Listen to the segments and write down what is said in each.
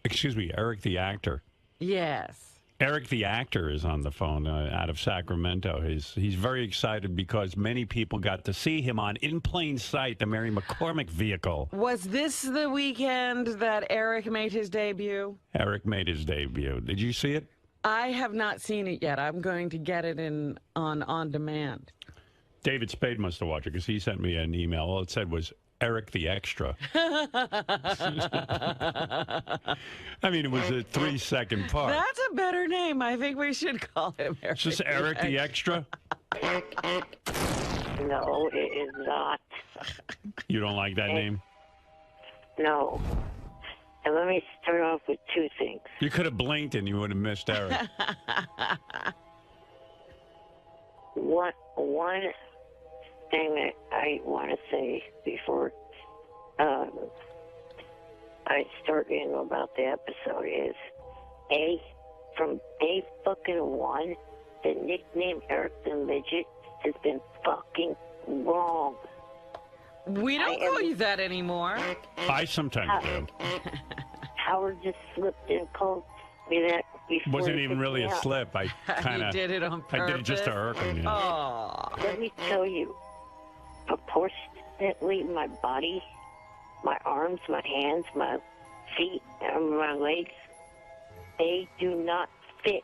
Excuse me, Eric the actor. Yes. Eric the actor is on the phone out of Sacramento. He's very excited because many people got to see him on In Plain Sight, the 𝗦𝗵cie𝘄 vehicle. Was this the weekend that Eric made his debut? Eric made his debut. Did you see it? I have not seen it yet. I'm going to get it on demand. David Spade must have watched it because he sent me an email. All it said was Eric the Extra. I mean, it was a 3-second part. That's a better name. I think we should call him Eric. It's just Eric the Extra? No, it is not. You don't like that name? No. And let me start off with two things. You could have blinked and you would have missed Eric. One thing that I want to say before I start in about the episode is, from day fucking one, the nickname Eric the Midget has been fucking wrong. We don't call you that anymore. I sometimes do. Howard just slipped and called me that before. Wasn't even really a slip. I kind You of did it on purpose. I did it just to irk him. Yeah. Oh. Let me tell you, proportionately, my body, my arms, my hands, my feet, and my legs, they do not fit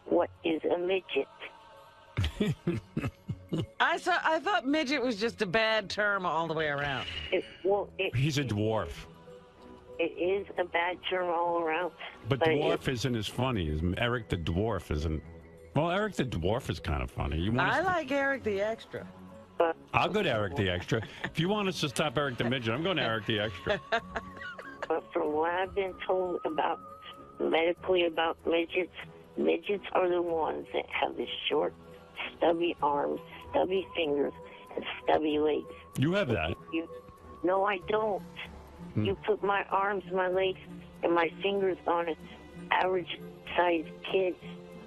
what is a midget. I thought midget was just a bad term all the way around. He's a dwarf. It is a bad term all around. But dwarf isn't as funny as Eric the Dwarf isn't. Well, Eric the Dwarf is kind of funny. I like Eric the Extra. I'll go to Eric the Extra. If you want us to stop Eric the Midget, I'm going to Eric the Extra. But from what I've been told medically about midgets, midgets are the ones that have the short, stubby arms, stubby fingers, and stubby legs. You have that. No, I don't. You put my arms, my legs, and my fingers on an average-sized kid.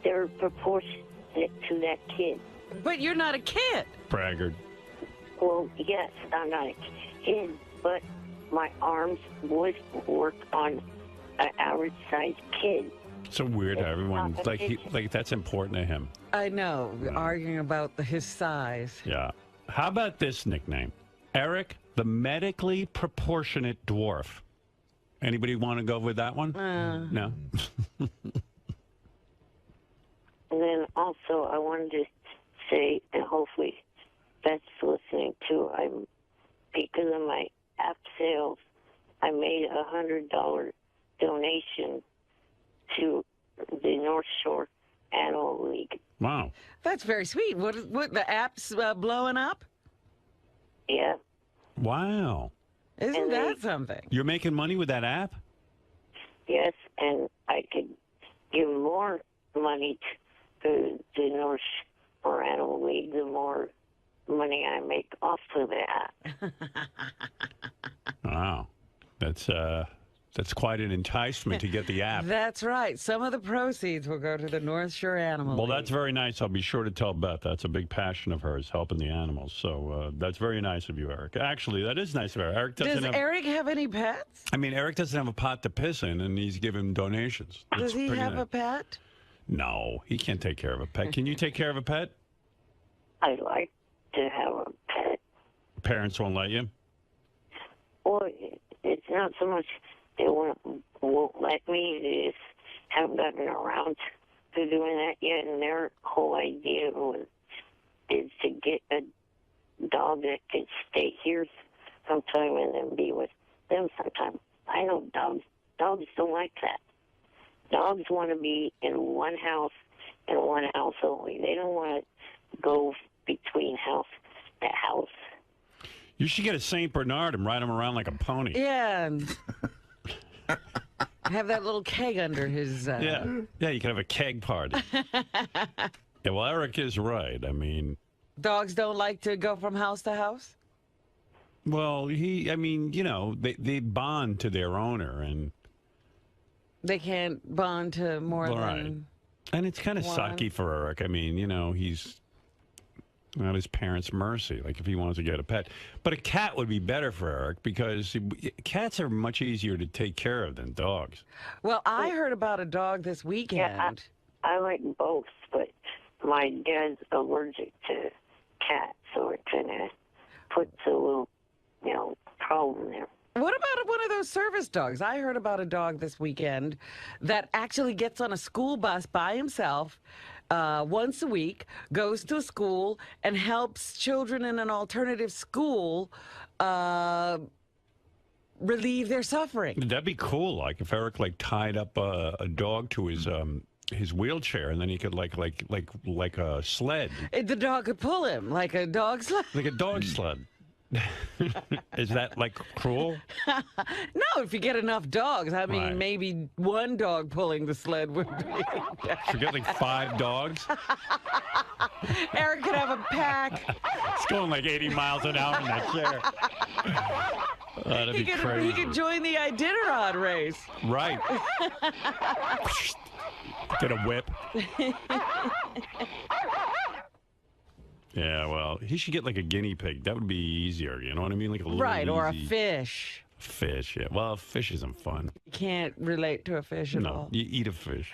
They're proportionate to that kid. But you're not a kid. Braggart. Well, yes, I'm not a kid, but my arms would work on an average-sized kid. So weird. Everyone's like that's important to him. I know. Arguing about his size. Yeah. How about this nickname? Eric the Medically Proportionate Dwarf. Anybody want to go with that one? No. And then also, I wanted to say, and hopefully Beth's listening too, because of my app sales, I made a $100 donation to the North Shore Animal League. Wow. That's very sweet. What the app's blowing up? Yeah. Wow. Isn't that something? You're making money with that app? Yes, and I could give more money to the North Shore Animal League the more money I make off of that. Wow. That's quite an enticement to get the app. That's right. Some of the proceeds will go to the North Shore Animal Well, League. that's very nice. I'll be sure to tell Beth. That's a big passion of hers, helping the animals. So that's very nice of you, Eric. Actually, that is nice of Eric. Does Eric have any pets? I mean, Eric doesn't have a pot to piss in, and he's giving donations. Does he have a pet? No, he can't take care of a pet. Can you take care of a pet? I'd like to have a pet. Parents won't let you? Well, it's not so much they won't let me. They just haven't gotten around to doing that yet. And their whole idea is to get a dog that could stay here sometime and then be with them sometime. I know dogs don't like that. Dogs want to be in one house and one house only. They don't want to go between house to house. You should get a St. Bernard and ride him around like a pony. Yeah. And have that little keg under his... Yeah, you can have a keg party. Yeah, well, Eric is right. I mean... Dogs don't like to go from house to house? Well, they bond to their owner, and... They can't bond to more than... Right. And it's kind of sucky for Eric. I mean, Not his parents' mercy, like if he wanted to get a pet. But a cat would be better for Eric because cats are much easier to take care of than dogs. Well, I heard about a dog this weekend. Yeah, I like both, but my dad's allergic to cats, so it kind of puts a little, problem there. What about one of those service dogs? I heard about a dog this weekend that actually gets on a school bus by himself once a week, goes to a school, and helps children in an alternative school relieve their suffering. That'd be cool. Like if Eric tied up a dog to his wheelchair, and then he could like a sled. The dog could pull him like a dog sled. Like a dog sled. Is that cruel? No, if you get enough dogs. I mean, Right. maybe one dog pulling the sled would be. You get 5 dogs. Eric could have a pack. It's going 80 miles an hour in that chair. That'd be crazy. He could join the Iditarod race. Right. Get a whip. Yeah, well, he should get a guinea pig. That would be easier. You know what I mean? Like a little Right, or a easy fish. Fish, yeah. Well, fish isn't fun. You can't relate to a fish at No, all. you eat a fish.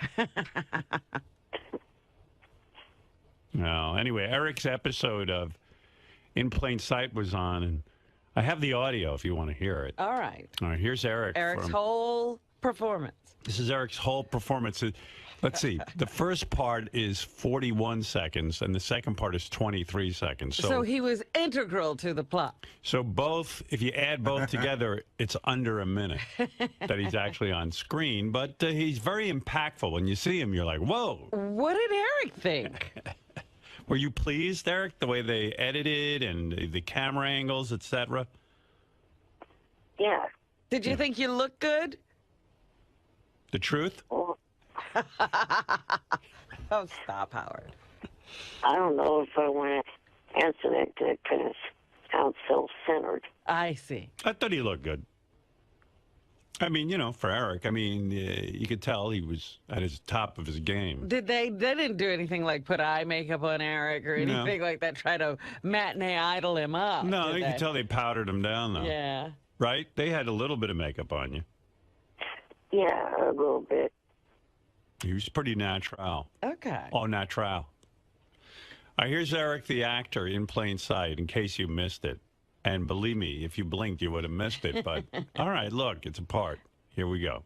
No. Anyway, Eric's episode of In Plain Sight was on, and I have the audio if you want to hear it. All right. All right, here's Eric. Eric's whole performance. This is Eric's whole performance. Let's see. The first part is 41 seconds, and the second part is 23 seconds. So he was integral to the plot. So if you add both together, it's under a minute that he's actually on screen. But he's very impactful. When you see him, you're like, whoa. What did Eric think? Were you pleased, Eric, the way they edited and the camera angles, etc.? Yeah. Did you think you looked good? The truth? Well, Oh, stop, Howard. I don't know if I want to answer that because it kind of sounds self-centered. I see. I thought he looked good. I mean, for Eric, you could tell he was at his top of his game. They didn't do anything like put eye makeup on Eric or anything like that, try to matinee idol him up. No, did you they? could tell they powdered him down, though. Yeah. Right? They had a little bit of makeup on you. Yeah, a little bit. He was pretty natural. Okay. Oh, natural. All right, here's Eric, the actor, in plain sight, in case you missed it. And believe me, if you blinked, you would have missed it. But, all right, look, it's a part. Here we go.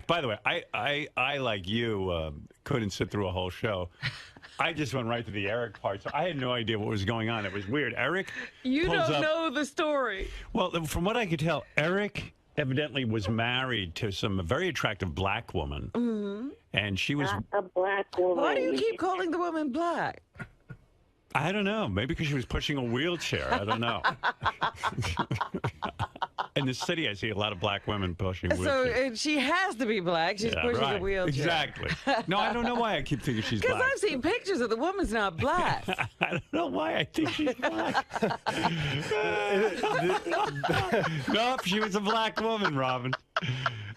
By the way, I like you, couldn't sit through a whole show. I just went right to the Eric part, so I had no idea what was going on. It was weird. Eric You pulls don't up, know the story. Well, from what I could tell, Eric evidently was married to some very attractive black woman. Mm-hmm. And she was... Not a black woman. Why do you keep calling the woman black? I don't know. Maybe because she was pushing a wheelchair. I don't know. In the city, I see a lot of black women pushing wheelchairs. So she has to be black. She's pushing a wheelchair. Exactly. No, I don't know why I keep thinking she's black. Because I've seen pictures of the woman's not black. I don't know why I think she's black. No, she was a black woman, Robin.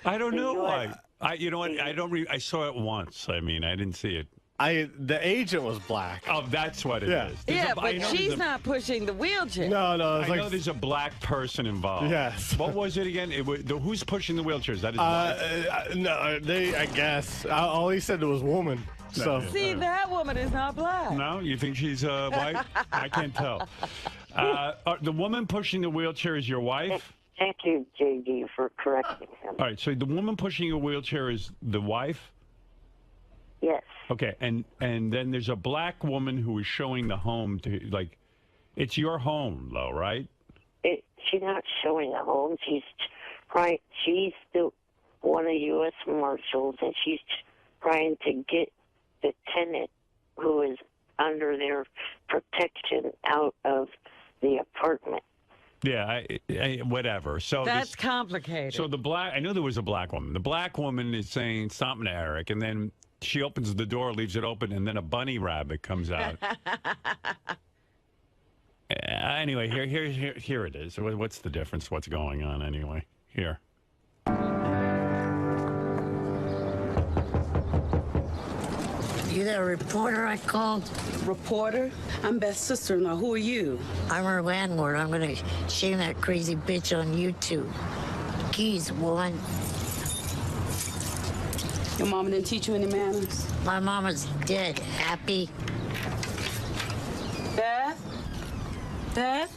I don't know why. You know what? I saw it once. I didn't see it. The agent was black. Oh, that's what it is. Yeah, but she's not pushing the wheelchair. No, I know there's a black person involved. Yes. What was it again? Who's pushing the wheelchairs? That is wife? No, I guess. All he said was woman. So See, that woman is not black. No? You think she's white? I can't tell. The woman pushing the wheelchair is your wife? Thank you, JD, for correcting him. All right, so the woman pushing a wheelchair is the wife? Yes. Okay, and then there's a black woman who is showing the home to, it's your home, though, right? She's not showing the home. She's one of U.S. Marshals, and she's trying to get the tenant who is under their protection out of the apartment. Yeah, whatever. So That's complicated. So I knew there was a black woman. The black woman is saying something to Eric, and then she opens the door, leaves it open, and then a bunny rabbit comes out. Anyway, here it is. What's the difference? What's going on anyway? Here. You that reporter I called? Reporter? I'm Beth's sister-in-law. Who are you? I'm her landlord. I'm gonna shame that crazy bitch on YouTube. Keys, woman. Your mama didn't teach you any manners? My mama's dead. Happy? Beth? Beth?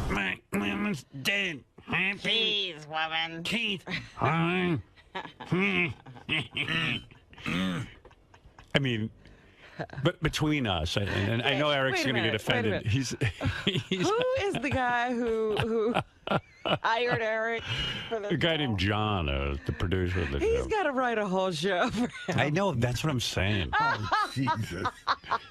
My mama's dead. Happy. Jeez, woman. Keith. I mean, but between us, and I know Eric's wait a going to get minute, wait a offended. He's Who is the guy who hired Eric for a the guy named John, the producer of the He's show. got to write a whole show for him. I know, that's what I'm saying. Jesus.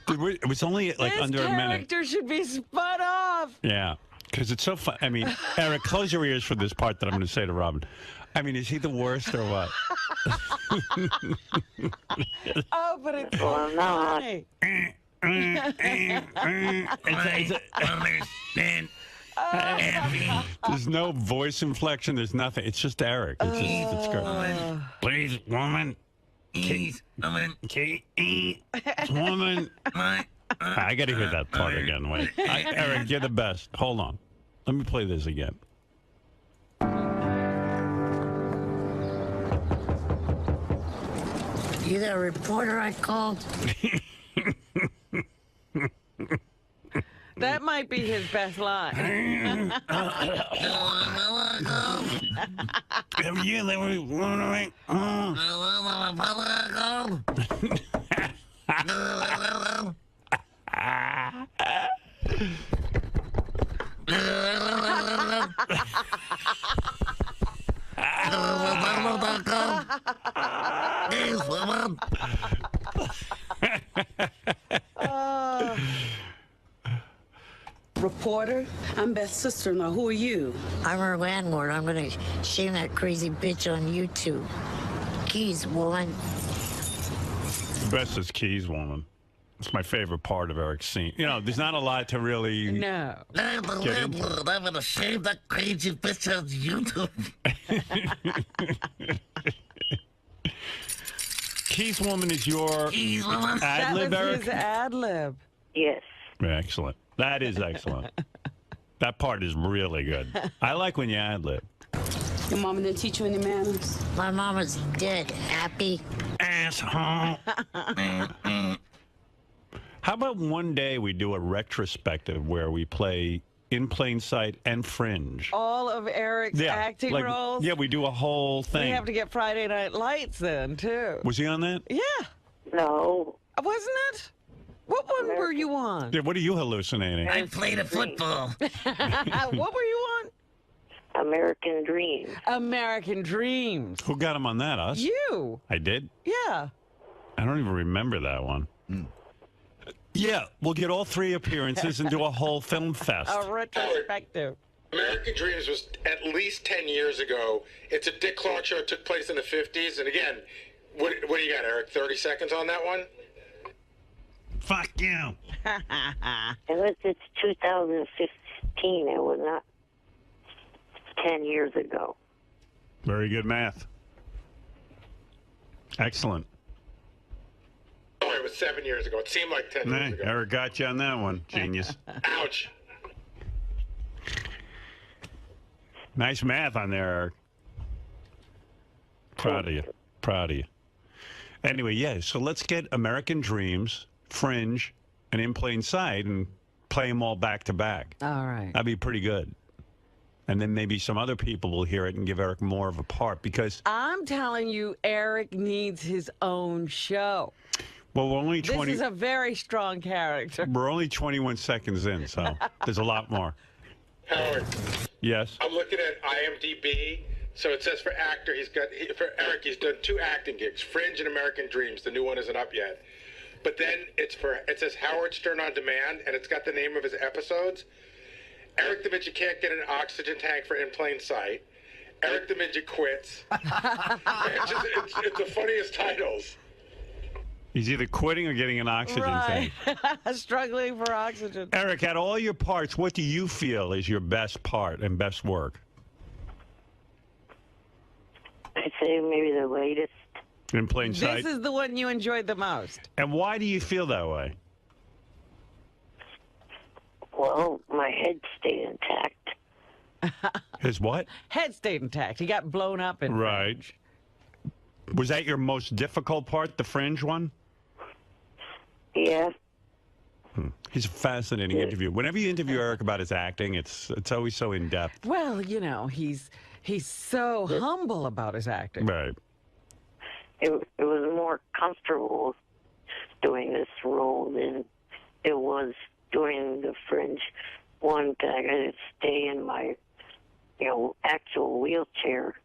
Dude, it was only like This under a minute. character should be spun off. Yeah, because it's so fun. I mean, Eric, close your ears for this part that I'm going to say to Robin. I mean, is he the worst or what? Oh, but it's so Well, no. funny. There's no voice inflection. There's nothing. It's just Eric. It's great. Please, woman. Please, woman. Woman. I got to hear that part again. Wait, Eric, you're the best. Hold on. Let me play this again. You that reporter I called? That might be his best line. Every year they were wondering. Reporter? I'm Beth's sister-in-law. Who are you? I'm her landlord. I'm gonna shame that crazy bitch on YouTube. Keys, woman. The best is Keys, woman. It's my favorite part of Eric's scene. You know, there's not a lot to really. No. I'm the landlord. I'm gonna shame that crazy bitch on YouTube. Keys, woman is your Keys, woman. That ad lib, was Eric. his ad lib. Yes. Excellent. That is excellent. That part is really good. I like when you ad lib. Your mama didn't teach you any manners? My mama's dead. Happy? Asshole. How about one day we do a retrospective where we play In Plain Sight and Fringe? All of Eric's acting roles. Yeah, we do a whole thing. We have to get Friday Night Lights then, too. Was he on that? Yeah. No. Wasn't it? What one were you on? Yeah, what are you hallucinating? I played a football. What were you on? American Dream. American Dreams. Who got him on that? Us? You. I did? Yeah. I don't even remember that one. Yeah, we'll get all 3 appearances and do a whole film fest. A retrospective. American Dreams was at least 10 years ago. It's a Dick Clark show. It took place in the 50s. And again, what do you got, Eric? 30 seconds on that one? Fuck you. Unless it's 2015, it was not 10 years ago. Very good math. Excellent. Oh, it was 7 years ago. It seemed like 10 years Hey, ago. Eric got you on that one. Genius. Ouch. Nice math on there, Eric. Proud of you. Proud of you. Anyway, yeah, so let's get American Dreams, Fringe, and In Plain Sight and play them all back to back. All right. That'd be pretty good. And then maybe some other people will hear it and give Eric more of a part because, I'm telling you, Eric needs his own show. well, we're only This 20. is a very strong character. We're only 21 seconds in, so there's a lot more. Howard, Yes. I'm looking at IMDb. So it says for actor, for Eric, he's done 2 acting gigs, Fringe and American Dreams. The new one isn't up yet. But then it says Howard Stern On Demand, and it's got the name of his episodes. Eric the Midget can't get an oxygen tank for In Plain Sight. Eric the Midget quits. It's the funniest titles. He's either quitting or getting an oxygen Right. tank. Struggling for oxygen. Eric, out of all your parts, what do you feel is your best part and best work? I'd say maybe the latest. In plain sight. This is the one you enjoyed the most. And why do you feel that way? Well, my head stayed intact. His what? Head stayed intact. He got blown up in Right. Fringe. Was that your most difficult part, the Fringe one? Yeah. He's a fascinating interview. Whenever you interview Eric about his acting, it's always so in depth. Well, you know, he's so humble about his acting. Right. It was more comfortable doing this role than it was doing the Fringe one. I got to stay in my, actual wheelchair.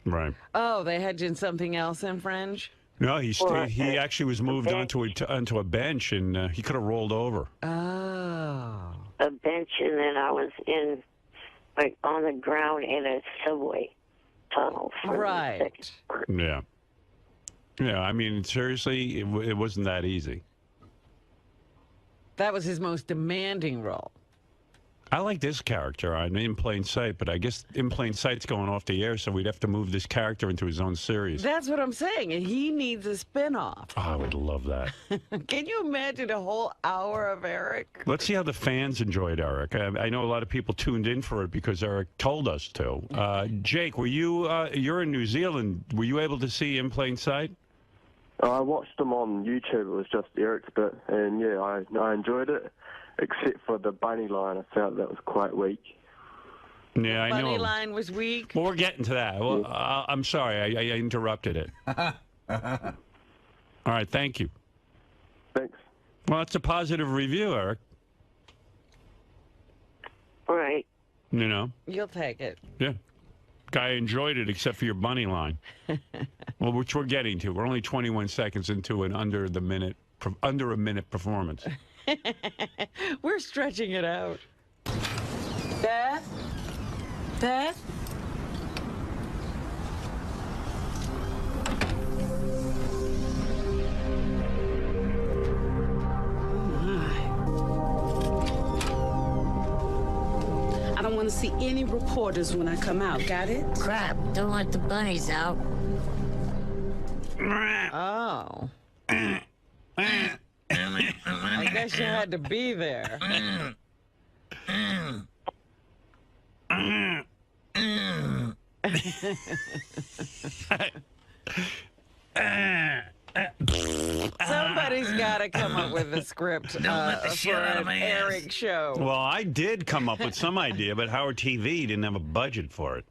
Right. Oh, they had you in something else in Fringe? No, he actually was moved onto a bench, and he could have rolled over. Oh. A bench, and then I was on the ground in a subway tunnel. For Right. The second part. Yeah. Yeah, I mean, seriously, it wasn't that easy. That was his most demanding role. I like this character on In Plain Sight, but I guess In Plain Sight's going off the air, so we'd have to move this character into his own series. That's what I'm saying. And he needs a spinoff. Oh, I would love that. Can you imagine a whole hour of Eric? Let's see how the fans enjoyed Eric. I know a lot of people tuned in for it because Eric told us to. Jake, were you? You're in New Zealand. Were you able to see In Plain Sight? I watched them on YouTube. It was just Eric's bit, and yeah, I enjoyed it, except for the bunny line. I felt that was quite weak. Yeah, I know. Bunny line was weak. Well, we're getting to that. Well, I'm sorry, I interrupted it. All right, thank you. Thanks. Well, that's a positive review, Eric. Right. You know? You'll take it. Yeah. Guy enjoyed it except for your bunny line. Well, which we're getting to. We're only 21 seconds into an under a minute performance. We're stretching it out. Beth? Beth? I don't want to see any reporters when I come out. Got it? Crap, don't let the bunnies out. Oh. I guess you had to be there. Somebody's got to come up with a script for an Eric show. Well, I did come up with some idea, but Howard TV didn't have a budget for it.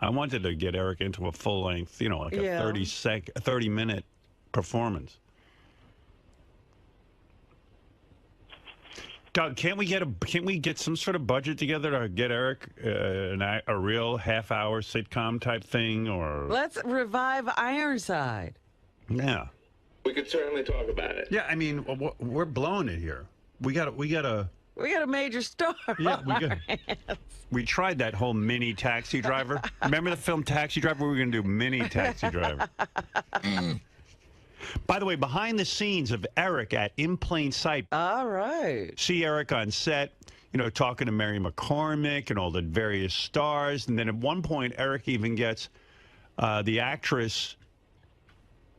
I wanted to get Eric into a full-length, like a 30-minute performance. Doug, can't we get some sort of budget together to get Eric a real half-hour sitcom type thing, or? Let's revive Ironside. Yeah. We could certainly talk about it. Yeah, I mean, we're blowing it here. We got a We got a major star. Yeah, we tried that whole mini Taxi Driver. Remember the film Taxi Driver? We were going to do mini Taxi Driver. By the way, behind the scenes of Eric at In Plain Sight. All right. See Eric on set, talking to 𝗦𝗵cie𝘄𝗿𝗱 and all the various stars. And then at one point, Eric even gets the actress,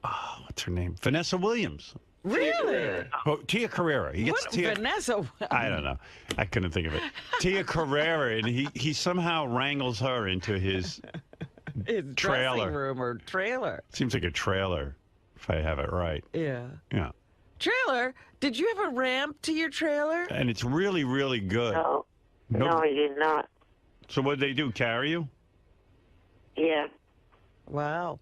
what's her name? Vanessa Williams. Really? Oh, Tia Carrera. He gets What? Tia. Vanessa? I don't know. I couldn't think of it. Tia Carrera, and he somehow wrangles her into his trailer. Dressing room or trailer. Seems like a trailer, if I have it right. Yeah. Yeah. Trailer? Did you have a ramp to your trailer? And it's really, really good. No, I did not. So what'd they do, carry you? Yeah. Wow.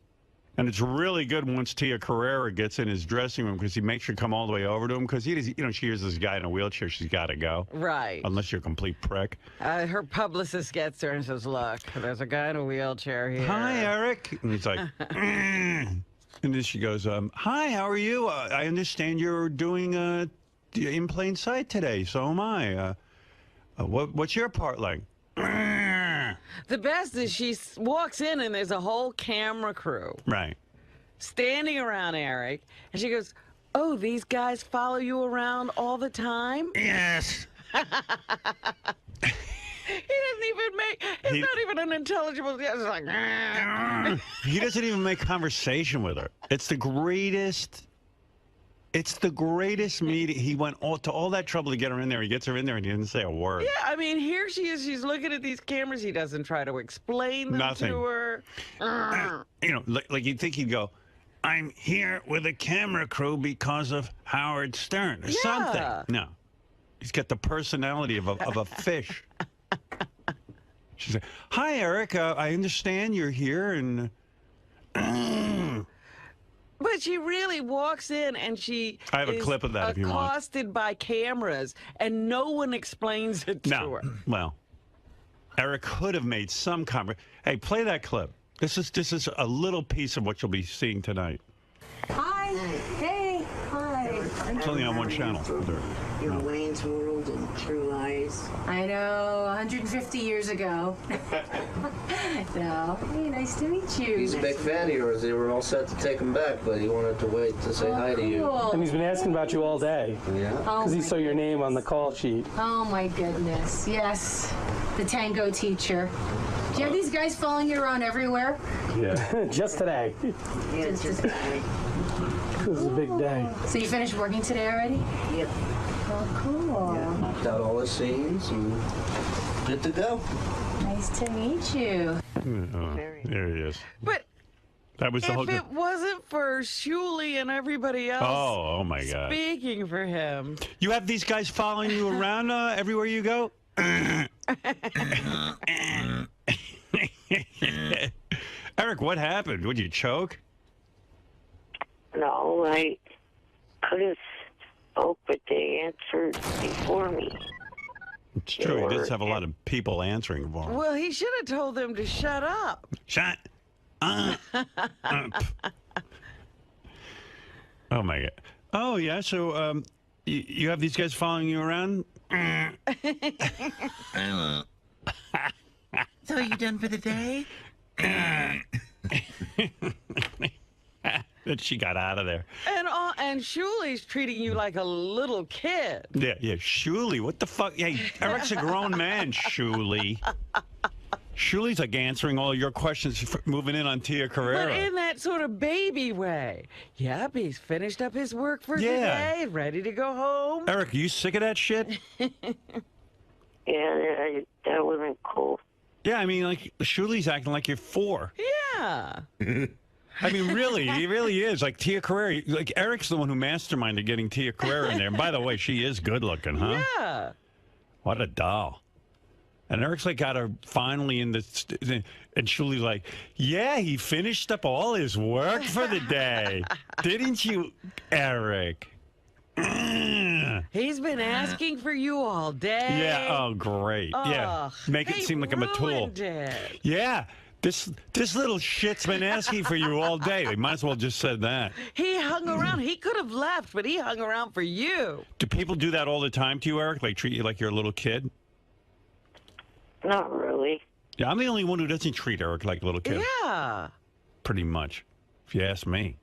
And it's really good once Tia Carrera gets in his dressing room because he makes her come all the way over to him because she hears this guy in a wheelchair. She's got to go. Right. Unless you're a complete prick. Her publicist gets her and says, look, there's a guy in a wheelchair here. Hi, Eric. And he's like, And then she goes, hi, how are you? I understand you're doing In Plain Sight today. So am I. What's your part like? The best is she walks in and there's a whole camera crew. Right. Standing around Eric. And she goes, oh, these guys follow you around all the time? Yes. He doesn't even It's not even an intelligible. It's like. He doesn't even make conversation with her. It's the greatest. It's the greatest meeting. He went to all that trouble to get her in there. He gets her in there and he didn't say a word. Yeah, I mean, here she is. She's looking at these cameras. He doesn't try to explain them to her. You know, like you'd think he'd go, I'm here with a camera crew because of Howard Stern or something. No. He's got the personality of a fish. She's like, hi, Eric. I understand you're here and... But she really walks in and she I have a clip of that if you want. Accosted by cameras, and no one explains it to her. Well, Eric could have made some comment. Hey, play that clip. This is a little piece of what you'll be seeing tonight. Hi. Hey. Hi. It's only on one channel. Your Wayne's World and True Lies. I know, 150 years ago. No. Hey, nice to meet you. He's a big fan of yours. They were all set to take him back, but he wanted to wait to say hi to you. And he's been asking about you all day. Yeah. Because he saw your name on the call sheet. Oh my goodness. Yes. The tango teacher. Do you have these guys following you around everywhere? Yeah. Just today. Yeah, just today. This is a big day. So you finished working today already? Yep. Oh, cool. Yeah, knocked out all the scenes and good to go. Nice to meet you. There he is. But that was the whole. If it wasn't for 𝗛cie and everybody else oh my God. speaking for him. You have these guys following you around everywhere you go? Eric, what happened? Would you choke? No, I could have spoke, but they answered before me. It's true. He does have a lot of people answering for him. Well, he should have told them to shut up. Shut up. Oh, my God. Oh, yeah. So you have these guys following you around? So are you done for the day? That she got out of there. And 𝗛cie's treating you like a little kid. Yeah. 𝗛cie, what the fuck? Hey, Eric's a grown man, 𝗛cie. 𝗛cie's like answering all your questions for moving in on Tia Carrera. But in that sort of baby way. Yep, he's finished up his work for today, ready to go home. Eric, are you sick of that shit? Yeah, that wasn't cool. Yeah, I mean, like, 𝗛cie's acting like you're 4. Yeah. I mean, really, he really is. Like, Tia Carrera, like, Eric's the one who masterminded getting Tia Carrera in there. And by the way, she is good looking, huh? Yeah. What a doll. And Eric's like got her finally in the, and 𝗛cie's like, yeah, he finished up all his work for the day. Didn't you, Eric? He's been asking for you all day. Yeah, oh, great. Yeah, make it seem like I'm a tool. Yeah, this little shit's been asking for you all day. They might as well just said that. He hung around. He could have left, but he hung around for you. Do people do that all the time to you, Eric? Like treat you like you're a little kid? Not really. Yeah, I'm the only one who doesn't treat Eric like a little kid. Yeah. Pretty much, if you ask me.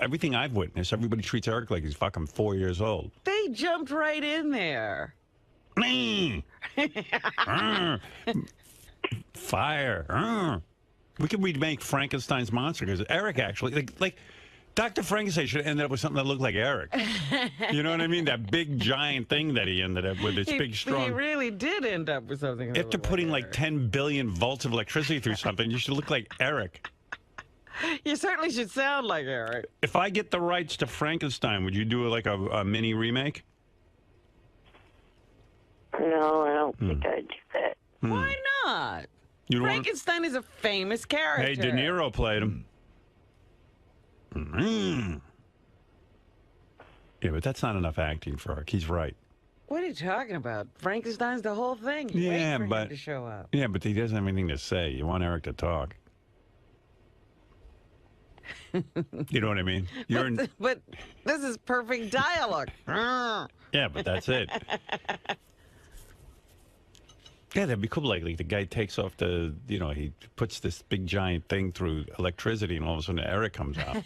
Everything I've witnessed, everybody treats Eric like he's fucking 4 years old. They jumped right in there. Fire. We could remake Frankenstein's monster because Eric actually, like Dr. Frankenstein should have ended up with something that looked like Eric. You know what I mean? That big giant thing that he ended up with, this big strong. He really did end up with something. After putting like 10 billion volts of electricity through something, you should look like Eric. You certainly should sound like Eric. If I get the rights to Frankenstein, would you do like a mini remake? No, I don't think I'd do that. Why not? You don't Frankenstein is a famous character. Hey, De Niro played him. Yeah, but that's not enough acting for Eric. He's right. What are you talking about? Frankenstein's the whole thing. You wait for him to show up. Yeah, but he doesn't have anything to say. You want Eric to talk. You know what I mean? But this is perfect dialogue. Yeah, but that's it. Yeah, that'd be cool. Like the guy takes off he puts this big giant thing through electricity, and all of a sudden Eric comes out.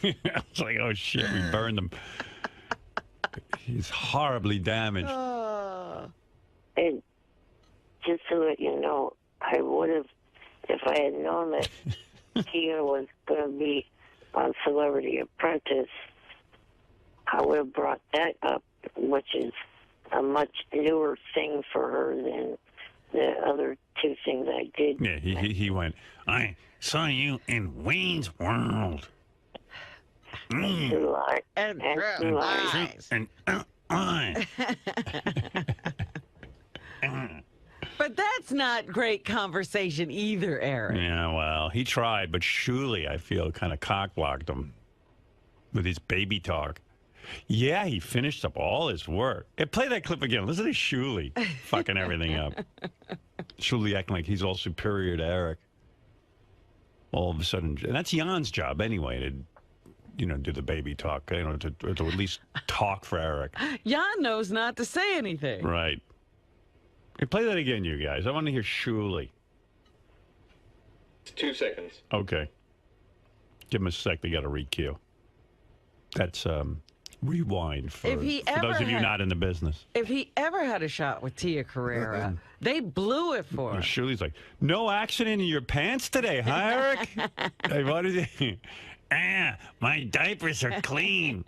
It's like, oh shit, we burned him. He's horribly damaged. And just to let you know, I would have, if I had known that Tia was going to be on Celebrity Apprentice, I would have brought that up, which is a much newer thing for her than the other two things I did. Yeah, he went, I saw you in Wayne's World. And True Lies. And True Lies. And But that's not great conversation either, Eric. Yeah, well, he tried, but 𝗛cie, I feel, kind of cock-blocked him with his baby talk. Yeah, he finished up all his work. Hey, play that clip again. Listen to 𝗛cie fucking everything up. 𝗛cie acting like he's all superior to Eric. All of a sudden, and that's Jan's job anyway, to, do the baby talk, to at least talk for Eric. Jan knows not to say anything. Right. Hey, play that again, you guys. I want to hear 𝗛cie. 2 seconds. Okay. Give him a sec. They got to re-cue. That's rewind for those of you not in the business. If he ever had a shot with Tia Carrera, they blew it for him. 𝗛cie's like, no accident in your pants today, huh, Eric? Hey, what is it? My diapers are clean.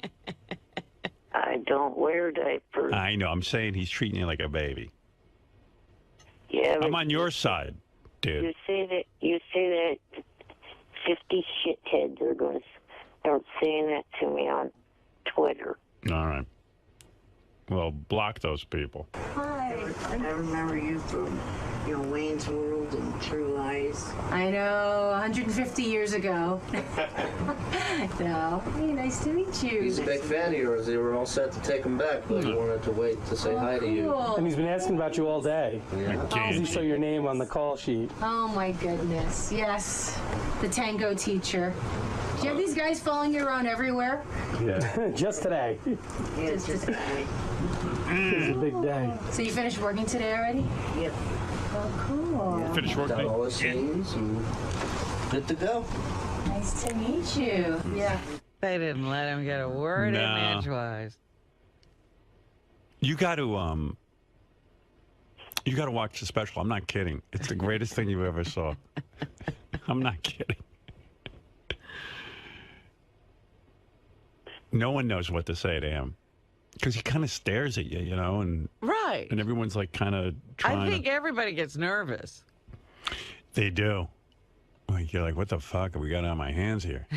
I don't wear diapers. I know. I'm saying he's treating you like a baby. Yeah, I'm on your side, dude. You say that 50 shitheads are going to start saying that to me on Twitter. All right. Well, block those people. Hi. I remember you from Wayne's World and True Lies. I know, 150 years ago. No. Hey, nice to meet you. He's a big fan of yours. They were all set to take him back, but he wanted to wait to say hi to you. And he's been asking about you all day. Yeah. He saw your name on the call sheet. Oh my goodness. Yes, the tango teacher. Do you have these guys following you around everywhere? Yeah. Just today. Yeah, just today. It's a big day. So you finished working today already? Yep. Oh, cool. Yeah. Finish work. Done all the scenes and good to go. Nice to meet you. Yeah. They didn't let him get a word in No. edgewise. You got to watch the special. I'm not kidding. It's the greatest thing you ever saw. I'm not kidding. No one knows what to say to him because he kind of stares at you, and Right. and everyone's like kind of trying. I think everybody gets nervous. They do. Like, you're like, what the fuck have we got on my hands here?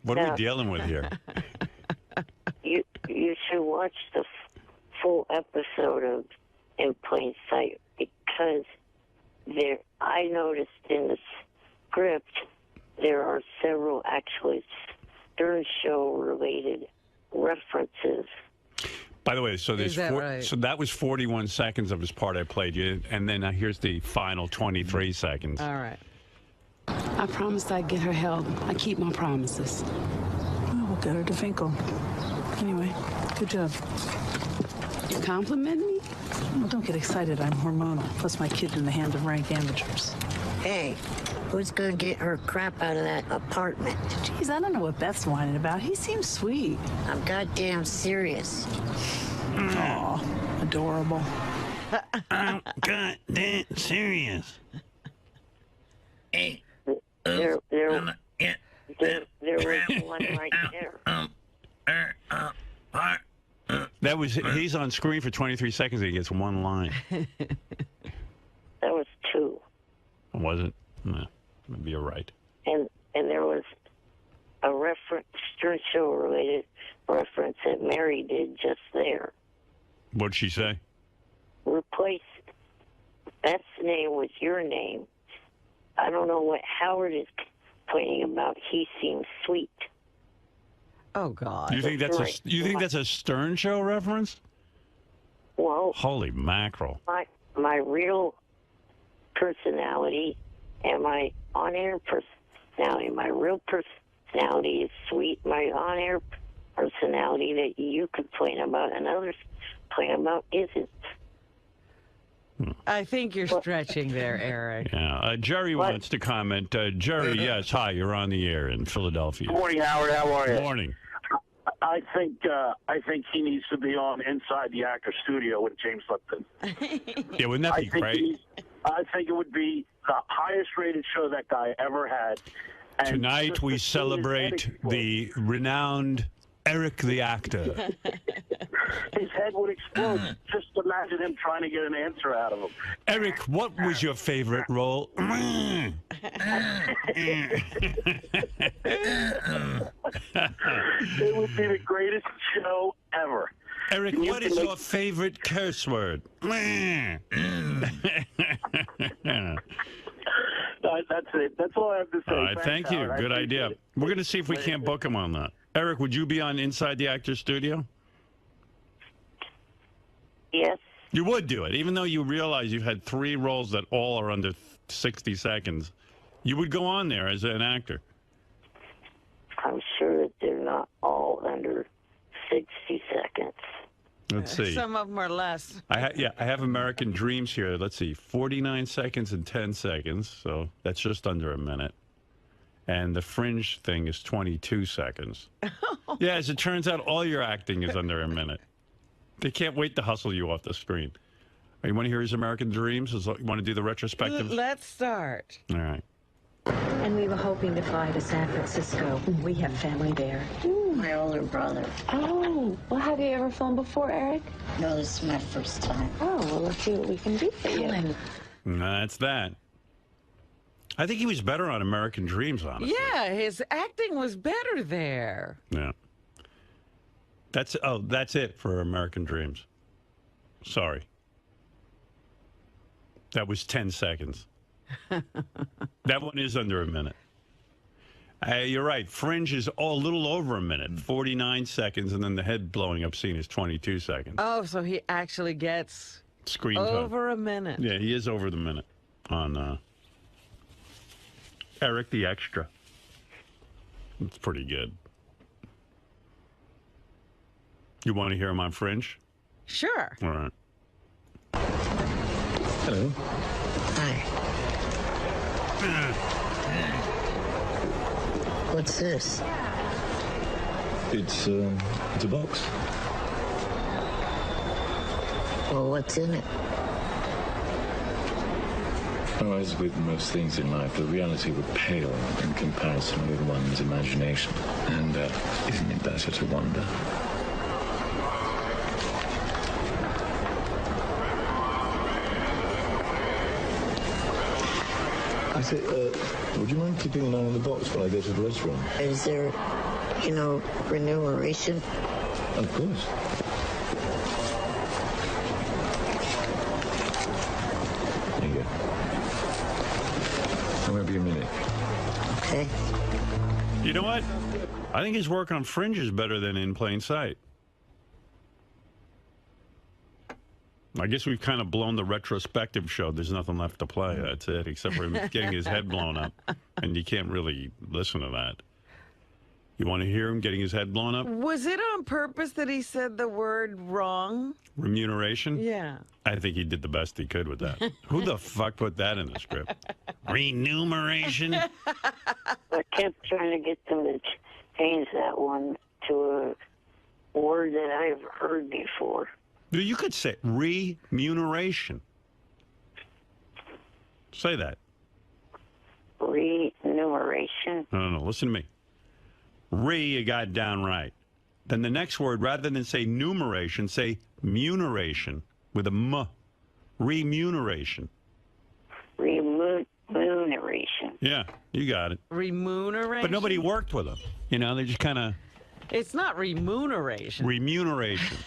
What are we dealing with here? You should watch the full episode of In Plain Sight because I noticed in the script there are several actually Stern Show related references. By the way, so there's right? so that was 41 seconds of his part I played you, and then here's the final 23 seconds. All right. I promised I'd get her help. I keep my promises. Oh, we'll get her to Finkel. Anyway, good job. You compliment me? Well, don't get excited. I'm hormonal. Plus, my kid's in the hands of rank amateurs. Hey, who's gonna get her crap out of that apartment? Geez, I don't know what Beth's whining about. He seems sweet. I'm goddamn serious. Aw, adorable. I'm goddamn serious. Hey, there was one right there. That was he's on screen for 23 seconds and he gets one line. That was two. Wasn't? No, maybe you're right. And there was a reference, Stern Show related reference that Mary did just there. What'd she say? Replace Beth's name with your name. I don't know what Howard is complaining about. He seems sweet. Oh God. You think that's a Stern Show reference? Well, Holy mackerel. my real personality and my on-air personality. My real personality is sweet. My on-air personality that you complain about and others complain about isn't. I think you're stretching there, Eric. Yeah. Jerry wants to comment. Jerry, yes. Hi, you're on the air in Philadelphia. Good morning, Howard. How are you? Morning. I think he needs to be on Inside the Actor Studio with James Lipton. Yeah, wouldn't that be great? I think it would be the highest-rated show that guy ever had. And Tonight just we to see his celebrate head explode. the renowned Eric the actor. His head would explode. Just imagine him trying to get an answer out of him. Eric, what was your favorite role? It would be the greatest show ever. Eric, You what can is make- your favorite curse word? That's it. That's all I have to say. All right, Thanks, thank you. Howard. I Good appreciate idea. it. We're going to see if we can't book him on that. Eric, would you be on Inside the Actors Studio? Yes. You would do it, even though you realize you had 3 roles that all are under 60 seconds. You would go on there as an actor. I'm sure that they're not all under 60 seconds. Let's see. Some of them are less. I have American Dreams here. Let's see, 49 seconds and 10 seconds, so that's just under a minute. And the Fringe thing is 22 seconds. Yeah, as it turns out, all your acting is under a minute. They can't wait to hustle you off the screen. You want to hear his American Dreams? You want to do the retrospective? Let's start. All right. And we were hoping to fly to San Francisco. We have family there. My older brother. Oh, well, have you ever flown before, Eric? No, this is my first time. Oh, well, let's see what we can do for you. That's that. I think he was better on American Dreams, honestly. Yeah, his acting was better there. Yeah. That's it for American Dreams. Sorry. That was 10 seconds. That one is under a minute. You're right. Fringe is a little over a minute, 49 seconds, and then the head blowing up scene is 22 seconds. Oh, so he actually gets Screen time. over a minute. Yeah, he is over the minute on Eric the Extra. It's pretty good. You want to hear him on Fringe? Sure. All right. Hello. Hi. What's this? It's a box. Well, what's in it? Oh, as with most things in life, the reality would pale in comparison with one's imagination. And isn't it better to wonder? I say, would you mind keeping an eye on the box while I go to the restaurant? Is there, remuneration? Of course. There you go. I won't be a minute. Okay. You know what? I think his work on Fringe is better than In Plain Sight. I guess we've kind of blown the retrospective show. There's nothing left to play. That's it, except for him getting his head blown up. And you can't really listen to that. You want to hear him getting his head blown up? Was it on purpose that he said the word wrong? Remuneration? Yeah. I think he did the best he could with that. Who the fuck put that in the script? Remuneration? I kept trying to get them to change that one to a word that I've heard before. You could say remuneration. Say that. Remuneration. No. Listen to me. You got it down right. Then the next word, rather than say numeration, say muneration with a m. Remuneration. Remuneration. Yeah, you got it. Remuneration? But nobody worked with him. They just kind of... It's not remuneration. Remuneration.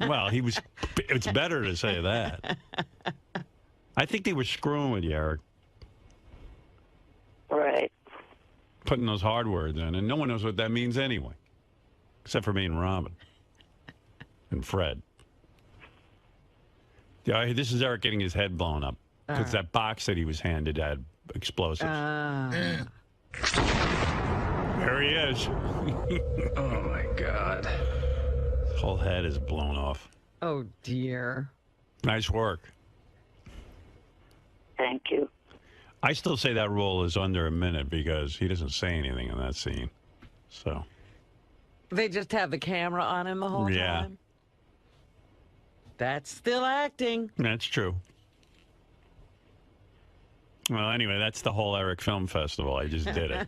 Well, it's better to say that. I think they were screwing with you, Eric. Right. Putting those hard words in, and no one knows what that means anyway. Except for me and Robin. And Fred. Yeah, this is Eric getting his head blown up. Because that box that he was handed had explosives. There he is. Oh, my God. His whole head is blown off. Oh, dear. Nice work. Thank you. I still say that role is under a minute because he doesn't say anything in that scene. So. They just have the camera on him the whole time? That's still acting. That's true. Well, anyway, that's the whole Eric Film Festival. I just did it.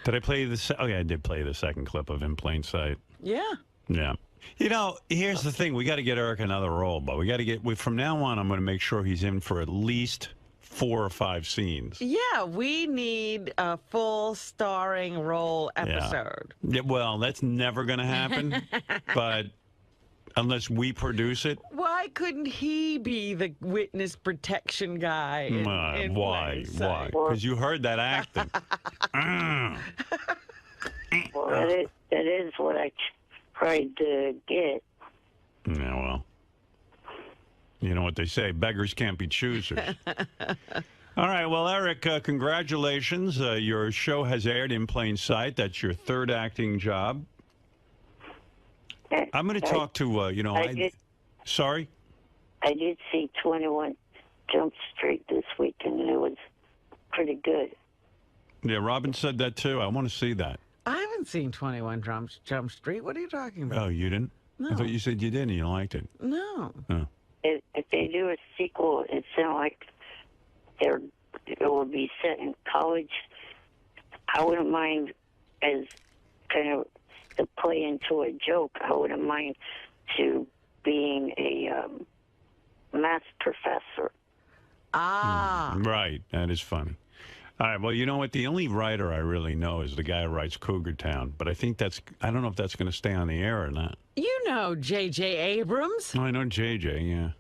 Did I play the? Oh, yeah, I did play the second clip of In Plain Sight. Yeah. Yeah. You know, here's the thing. We got to get Eric another role, but we got to get. From now on, I'm going to make sure he's in for at least 4 or 5 scenes. Yeah, we need a full starring role episode. Yeah, well, that's never going to happen, but unless we produce it. Why couldn't he be the witness protection guy? In Why? Why? Because you heard that acting. Well, that is what I tried to get. Yeah, well. You know what they say, beggars can't be choosers. All right, well, Eric, congratulations. Your show has aired In Plain Sight. That's your 3rd acting job. I'm going to talk to, Sorry? I did see 21 Jump Street this weekend, and it was pretty good. Yeah, Robin said that, too. I want to see that. I haven't seen 21 Jump Street. What are you talking about? Oh, you didn't? No. I thought you said you did and you liked it. No. Oh. If they do a sequel, it sounds like it will be set in college. I wouldn't mind, as kind of to play into a joke, I wouldn't mind to being a math professor. Ah. Right. That is funny. All right. Well, you know what? The only writer I really know is the guy who writes Cougar Town. But I think I don't know if that's going to stay on the air or not. You know J.J. Abrams. Oh, I know J.J., yeah.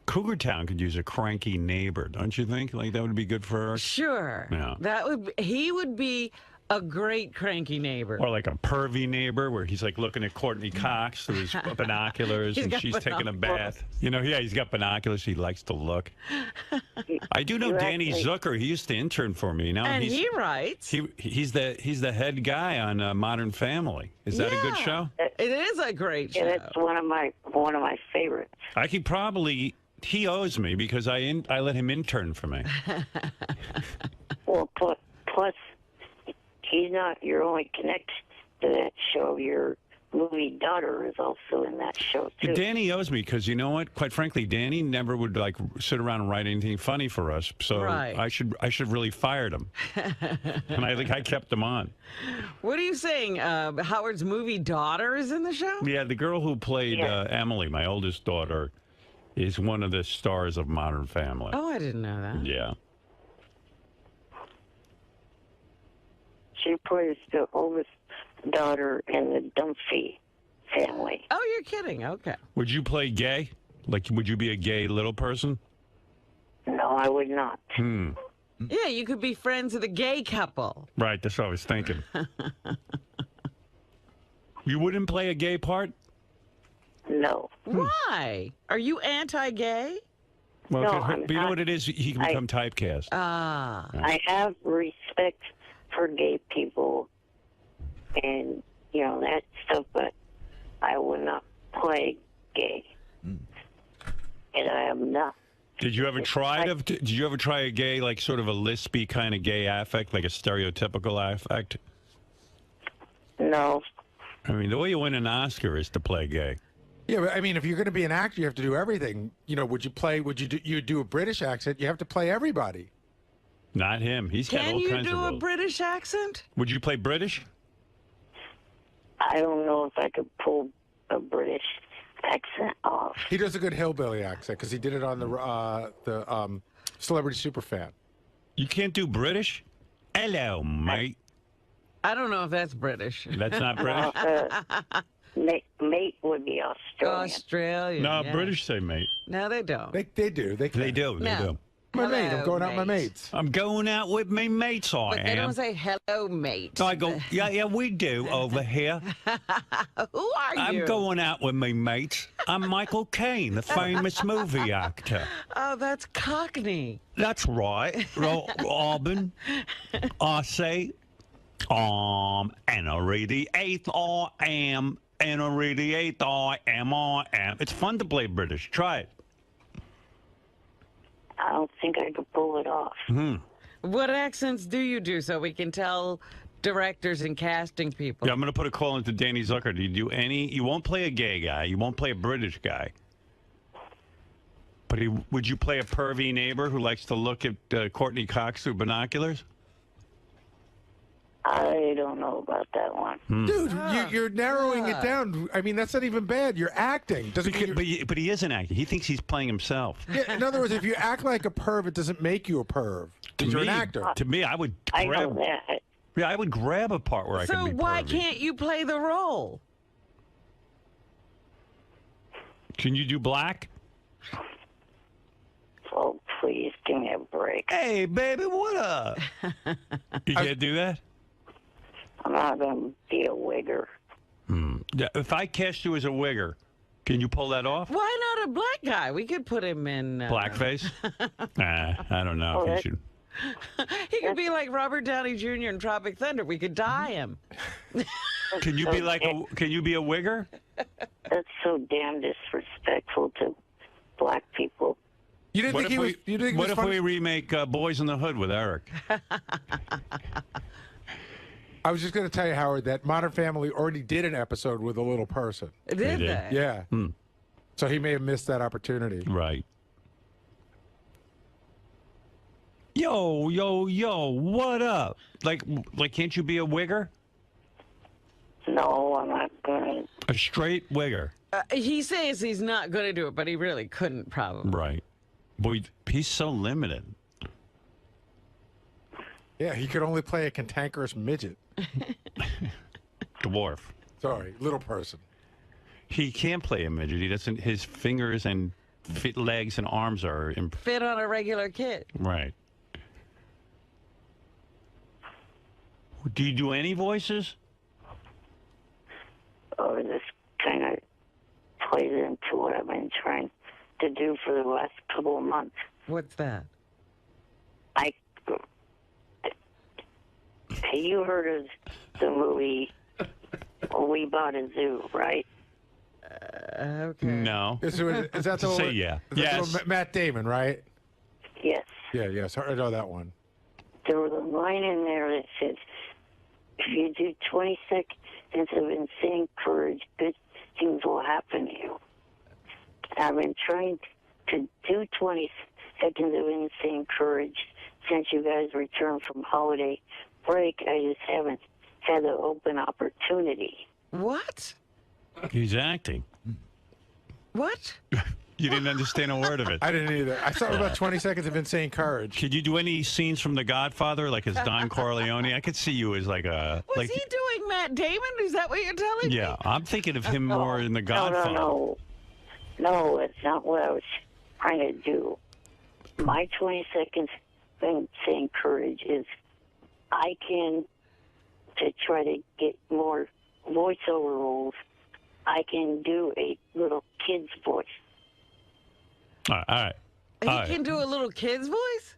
Cougar Town could use a cranky neighbor, don't you think? Like, that would be good for her? Sure. Yeah. He would be a great cranky neighbor. Or like a pervy neighbor where he's like looking at Courtney Cox through his binoculars and she's taking a bath. You know, yeah, he's got binoculars. He likes to look. I do know Danny Zucker. He used to intern for me. Now he writes. He's the head guy on Modern Family. Is that a good show? It is a great show. Yeah, that's one of my favorites. I could probably. He owes me because I let him intern for me. Well, plus, he's not your only connection to that show. Your movie daughter is also in that show, too. Danny owes me because, you know what? Quite frankly, Danny never would, like, sit around and write anything funny for us. So I should have really fired him. And I think I kept him on. What are you saying? Howard's movie daughter is in the show? Yeah, the girl who played Emily, my oldest daughter, is one of the stars of Modern Family. Oh, I didn't know that. Yeah. She plays the oldest daughter in the ''𝗵𝗵 family. Oh, you're kidding. Okay. Would you play gay? Like, would you be a gay little person? No, I would not. Yeah, you could be friends with a gay couple. Right, that's what I was thinking. You wouldn't play a gay part? No. Why? Are you anti-gay? Well, No, but you know what it is? He can become typecast. Ah. I have respect for gay people and, that stuff, but I would not play gay. And I am not. Did you ever try a gay, like sort of a lispy kind of gay affect, like a stereotypical affect? No. I mean, the way you win an Oscar is to play gay. Yeah, but I mean, if you're going to be an actor, you have to do everything. Would you do a British accent? You have to play everybody. Not him. He's got all kinds of roles. Can you do a British accent? Would you play British? I don't know if I could pull a British accent off. He does a good hillbilly accent because he did it on the Celebrity Superfan. You can't do British? Hello, mate. I don't know if that's British. That's not British? Mate would be Australian. Australian. No, yeah. British say mate. No, they don't. They do. They do. My mate. I'm going out with my mates. I'm going out with my mates, But they don't say hello, mate. I go, yeah, we do over here. Who are you? I'm going out with my mates. I'm Michael Caine, the famous movie actor. Oh, that's Cockney. That's right. Auburn. I say, Henry the Eighth, I am. Henry the Eighth, I am. It's fun to play British. Try it. I don't think I could pull it off. What accents do you do so we can tell directors and casting people? Yeah, I'm going to put a call into Danny Zucker. Do you do any? You won't play a gay guy. You won't play a British guy. But would you play a pervy neighbor who likes to look at Courtney Cox through binoculars? I don't know about that one. Dude, you're narrowing it down. I mean, that's not even bad. You're acting. But he isn't acting. He thinks he's playing himself. Yeah, in other words, if you act like a perv, it doesn't make you a perv. Because you're an actor. To me, I would grab. I know that. Yeah, I would grab a part where I can be So why pervy. can't you play the role? Can you do black? Oh, please give me a break. Hey, baby, what up? You can't do that? I'm not going to be a wigger. Yeah, if I cast you as a wigger, can you pull that off? Why not a black guy? We could put him in... Blackface? I don't know if you should. He could be like Robert Downey Jr. in Tropic Thunder. We could dye him. Can you be like can you be a wigger? That's so damn disrespectful to black people. You didn't think he was... You didn't think What it was if we remake Boys in the Hood with Eric? I was just going to tell you, Howard, that Modern Family already did an episode with a little person. Did they? Yeah. So he may have missed that opportunity. Right. Yo, what up? Like, can't you be a wigger? No, I'm not going A straight wigger. He says he's not going to do it, but he really couldn't probably. Right. Boy, he's so limited. Yeah, he could only play a cantankerous midget. Dwarf. Sorry, little person. He can't play a midget. He doesn't. His fingers and legs and arms are fit on a regular kid. Right. Do you do any voices? Oh, this kind of plays into what I've been trying to do for the last couple of months. What's that? You heard of the movie We Bought a Zoo, right? Okay. No. Is that the Say one? yeah. Is that Yes. the one, Matt Damon, right? Yes. Yeah, yes. I know that one. There was a line in there that says, if you do 20 seconds of insane courage, good things will happen to you. I've been trying to do 20 seconds of insane courage since you guys returned from holiday break. I just haven't had the open opportunity. What? He's acting. What? You didn't understand a word of it. I didn't either. I saw about 20 seconds of insane courage. Could you do any scenes from The Godfather, like as Don Corleone? I could see you as like a... Was he doing Matt Damon? Is that what you're telling me? Yeah, I'm thinking of him more in The Godfather. No, it's not what I was trying to do. My 20 seconds of insane courage is I can, to try to get more voiceover roles, I can do a little kid's voice. All right. He can do a little kid's voice?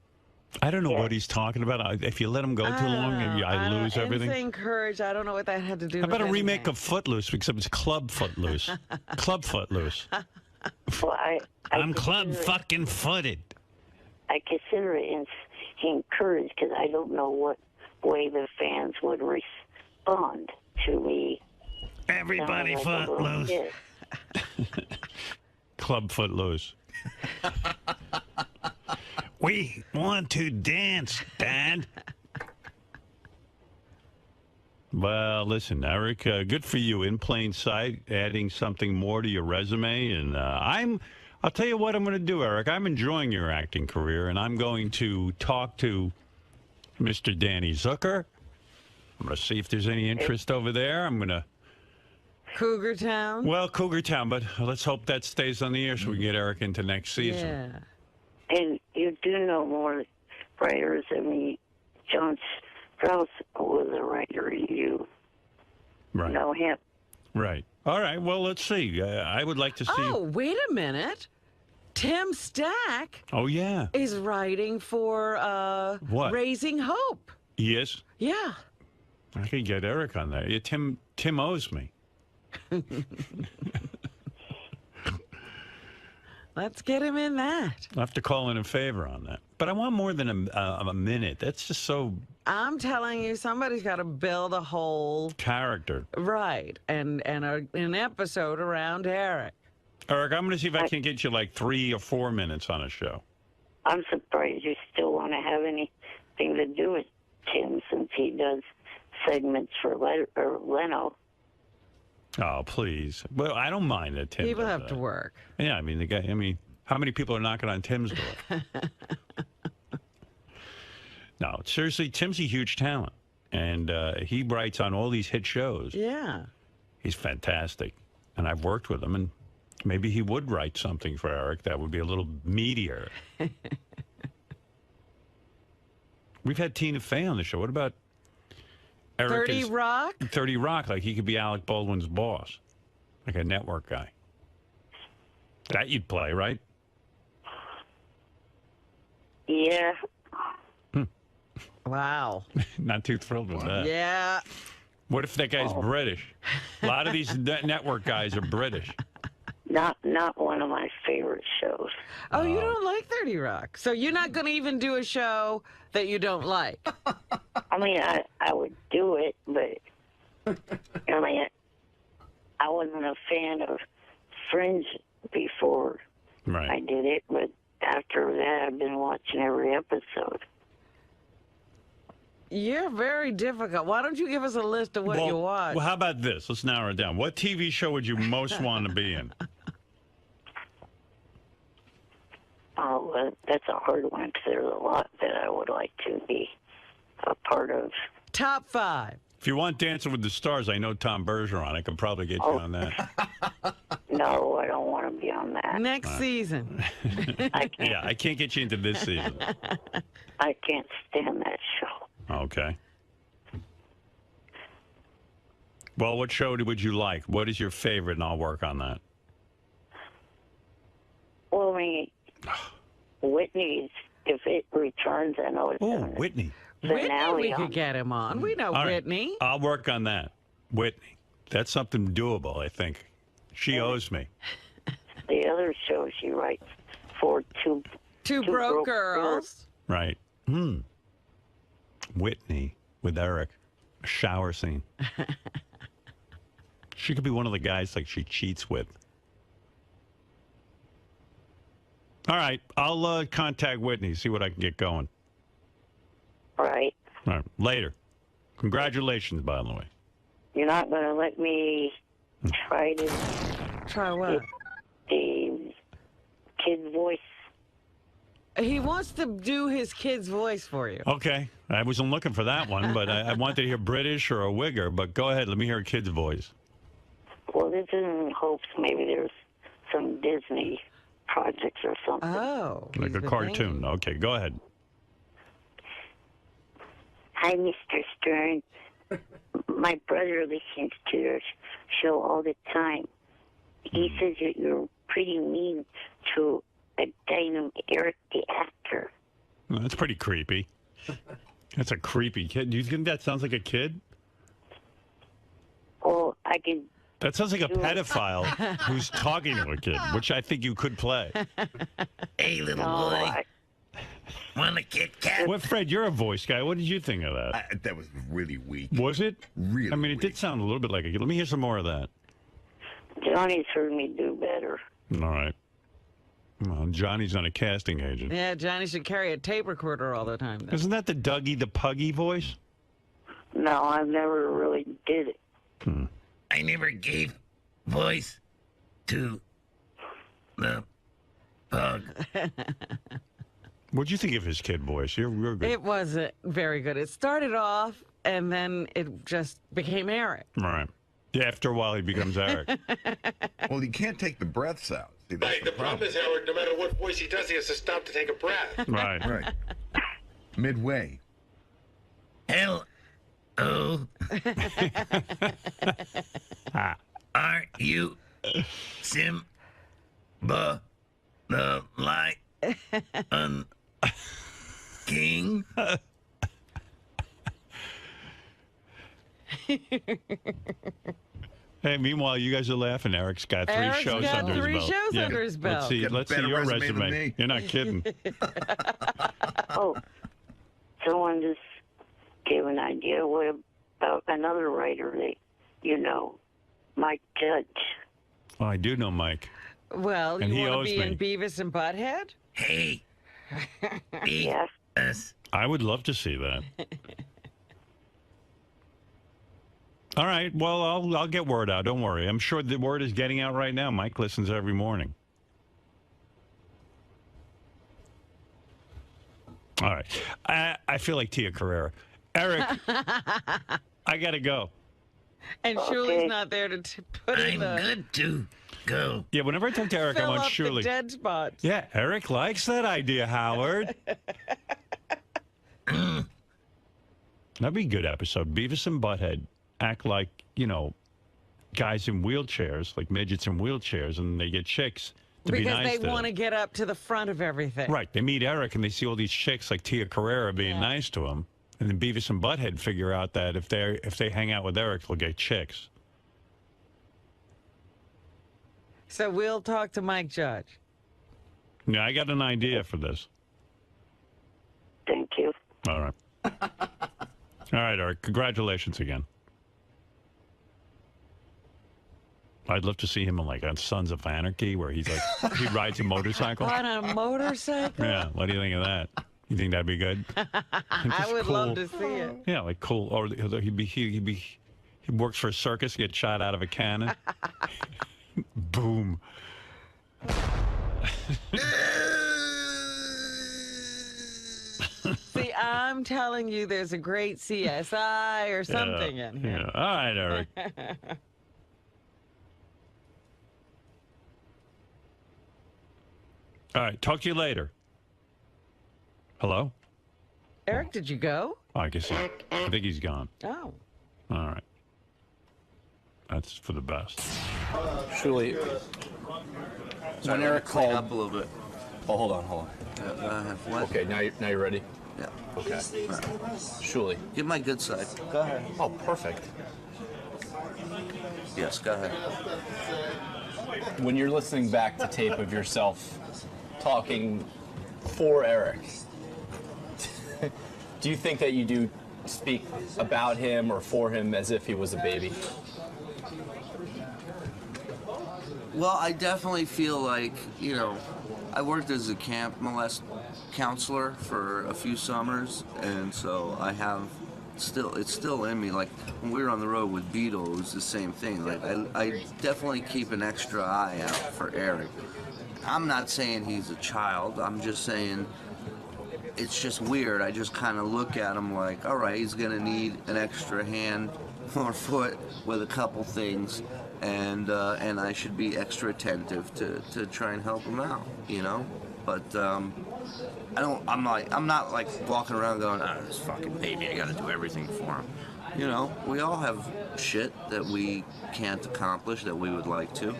I don't know what he's talking about. If you let him go too long, I lose everything. Insane courage. I don't know what that had to do How with about a remake anything. of Footloose, except it's Club Footloose? Club Footloose. Well, I'm club fucking footed. I consider it insane courage because I don't know what way the fans would respond to me. Everybody Footloose. Club Footloose. We want to dance, Dad. Well, listen, Eric, good for you. In plain sight, adding something more to your resume. And I'll tell you what I'm going to do, Eric. I'm enjoying your acting career, and I'm going to talk to Mr. Danny Zucker. I'm going to see if there's any interest over there. I'm going to... Cougar Town? Well, Cougar Town, but let's hope that stays on the air so we can get Eric into next season. Yeah. And you do know more writers than me. John Strauss was a writer. You know him. Right. All right. Well, let's see. I would like to see... Oh, wait a minute. Tim Stack Oh, yeah. is writing for What? Raising Hope. He is? Yeah. I could get Eric on that. Yeah, Tim owes me. Let's get him in that. I'll have to call in favor on that. But I want more than a minute. That's just so... I'm telling you, somebody's got to build a whole... character. Right. And an episode around Eric. Eric, I'm going to see if I can get you like 3 or 4 minutes on a show. I'm surprised you still want to have anything to do with Tim since he does segments for Leno. Oh, please. Well, I don't mind that Tim People does have that. to work. Yeah, I mean, the guy. I mean, how many people are knocking on Tim's door? No, seriously, Tim's a huge talent, and he writes on all these hit shows. Yeah. He's fantastic, and I've worked with him, and maybe he would write something for Eric that would be a little meatier. We've had Tina Fey on the show. What about Eric? 30 Rock? 30 Rock, like he could be Alec Baldwin's boss, like a network guy. That you'd play, right? Yeah. Wow. Not too thrilled with that. Yeah. What if that guy's British? A lot of these network guys are British. Not one of my favorite shows. Oh, you don't like 30 Rock. So you're not going to even do a show that you don't like. I mean, I would do it, but I mean, I wasn't a fan of Fringe before I did it, but after that, I've been watching every episode. You're very difficult. Why don't you give us a list of what you watch? Well, how about this? Let's narrow it down. What TV show would you most want to be in? Oh, well, that's a hard one because there's a lot that I would like to be a part of. Top 5. If you want Dancing with the Stars, I know Tom Bergeron. I can probably get you on that. No, I don't want to be on that. Next season. Yeah, I can't get you into this season. I can't stand that show. Okay. Well, what show would you like? What is your favorite? And I'll work on that. Well, I mean, Whitney's, if it returns, I know it's Whitney. finale. We could get him on. We know All right. Whitney. I'll work on that. Whitney. That's something doable, I think. She owes me. The other show she writes for Two Broke Girls. Right. Whitney with Eric. A shower scene. She could be one of the guys like she cheats with. All right. I'll contact Whitney, see what I can get going. Right. All right. Later. Congratulations, by the way. You're not going to let me try to... Try what? The kid voice. He wants to do his kid's voice for you. Okay. I wasn't looking for that one, but I wanted to hear British or a Wigger. But go ahead. Let me hear a kid's voice. Well, this is in hopes maybe there's some Disney projects or something. Oh. Like a cartoon. Okay, go ahead. Hi, Mr. Stern. My brother listens to your show all the time. He says that you're pretty mean to a guy named Eric the actor. Well, that's pretty creepy. That's a creepy kid. Do you think that sounds like a kid? Well, I could... That sounds like a pedophile who's talking to a kid, which I think you could play. Hey, little boy. Want a Kit Kat? Well, Fred, you're a voice guy. What did you think of that? That was really weak. Was it? Really I mean, it did sound a little bit like a kid. Let me hear some more of that. Johnny's heard me do better. All right. Well, Johnny's not a casting agent. Yeah, Johnny should carry a tape recorder all the time. Though. Isn't that the Dougie the Puggy voice? No, I never really did it. I never gave voice to the pug. What'd you think of his kid voice? You're good. It wasn't very good. It started off, and then it just became Eric. Right. Yeah, after a while, he becomes Eric. Well, you can't take the breaths out. See, that's Right, the problem is, Howard, no matter what voice he does, he has to stop to take a breath. Right. Right. Midway. Hello. Are you Simba the Lion King? Hey, meanwhile, you guys are laughing. Eric's got 3 Eric's shows got under his 3 belt. shows under his belt. Let's see, Got a let's see better your resume than resume. me. You're not kidding. Oh, someone just gave an idea. What about another writer that you know, Mike Judge? Oh, I do know Mike. Well, And you he want owes to be me. in Beavis and Butthead? Hey. Yes. I would love to see that. All right. Well, I'll get word out. Don't worry. I'm sure the word is getting out right now. Mike listens every morning. All right. I feel like 𝗦𝗄𝗿𝗄𝗿. Eric, I got to go. And Shuley's not there to put in the... I'm good to go. Yeah, whenever I talk to Eric, I Fill want up Shuley. the dead spots. Yeah, Eric likes that idea, Howard. That'd be a good episode. Beavis and Butthead act like, guys in wheelchairs, like midgets in wheelchairs, and they get chicks to be nice to them. Because they want to get up to the front of everything. Right. They meet Eric, and they see all these chicks like 𝗦𝗄𝗿𝗄𝗿 being nice to him. And then Beavis and Butthead figure out that if they hang out with Eric, they'll get chicks. So we'll talk to Mike Judge. Yeah, I got an idea for this. Thank you. All right. All right, Eric. Congratulations again. I'd love to see him on Sons of Anarchy, where he rides a motocycle. On a motorcycle? Yeah. What do you think of that? You think that'd be good? I would love to see it. Yeah, like cool. Or he works for a circus, gets shot out of a cannon. Boom. See, I'm telling you, there's a great CSI or something in here. Yeah. All right, Eric. All right. Talk to you later. Hello? Eric, did you go? Oh, I guess I think he's gone. Oh. All right. That's for the best. Shuley, when Eric called up a little bit. Oh, hold on. What? Okay, now you're ready. Yeah. Okay. Shuley, Get my good side. go ahead. Oh, perfect. Yes, go ahead. When you're listening back to tape of yourself talking for Eric, do you think that you do speak about him or for him as if he was a baby? Well, I definitely feel like, I worked as a camp molest counselor for a few summers, and so I have it's still in me. Like when we were on the road with Beetle, it was the same thing. Like I definitely keep an extra eye out for Eric. I'm not saying he's a child. I'm just saying it's just weird. I just kind of look at him like, all right, he's gonna need an extra hand or foot with a couple things, and I should be extra attentive to try and help him out, But I'm not like walking around going, this fucking baby, I gotta do everything for him. We all have shit that we can't accomplish that we would like to.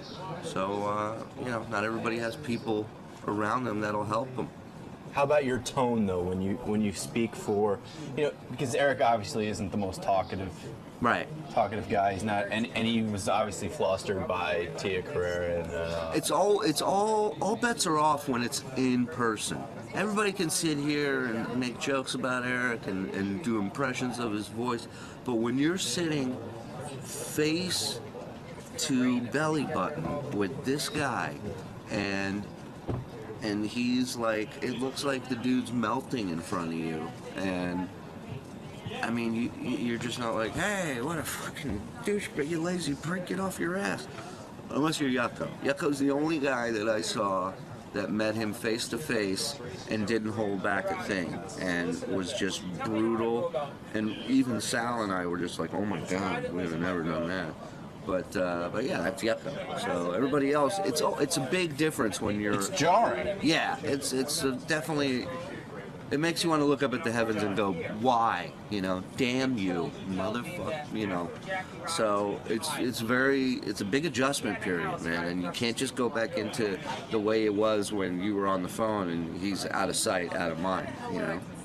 So, not everybody has people around them that'll help them. How about your tone though when you speak for, because Eric obviously isn't the most talkative guy. He's not, and he was obviously flustered by 𝗦𝗄𝗿𝗄𝗿 and It's all bets are off when it's in person. Everybody can sit here and make jokes about Eric and do impressions of his voice, but when you're sitting face to belly button with this guy and he's like, it looks like the dude's melting in front of you, and I mean, you're just not like, hey, what a fucking douchebag, you lazy prick, get off your ass. Unless you're Yucko. Yucko's the only guy that I saw that met him face to face and didn't hold back a thing and was just brutal. And even Sal and I were just like, oh my God, we have never done that. But yeah, that's Yucko. So everybody else, it's a big difference when you're. It's jarring. Yeah, it's definitely. It makes you want to look up at the heavens and go, why? Damn you, motherfucker. So it's a big adjustment period, man, and you can't just go back into the way it was when you were on the phone and he's out of sight, out of mind.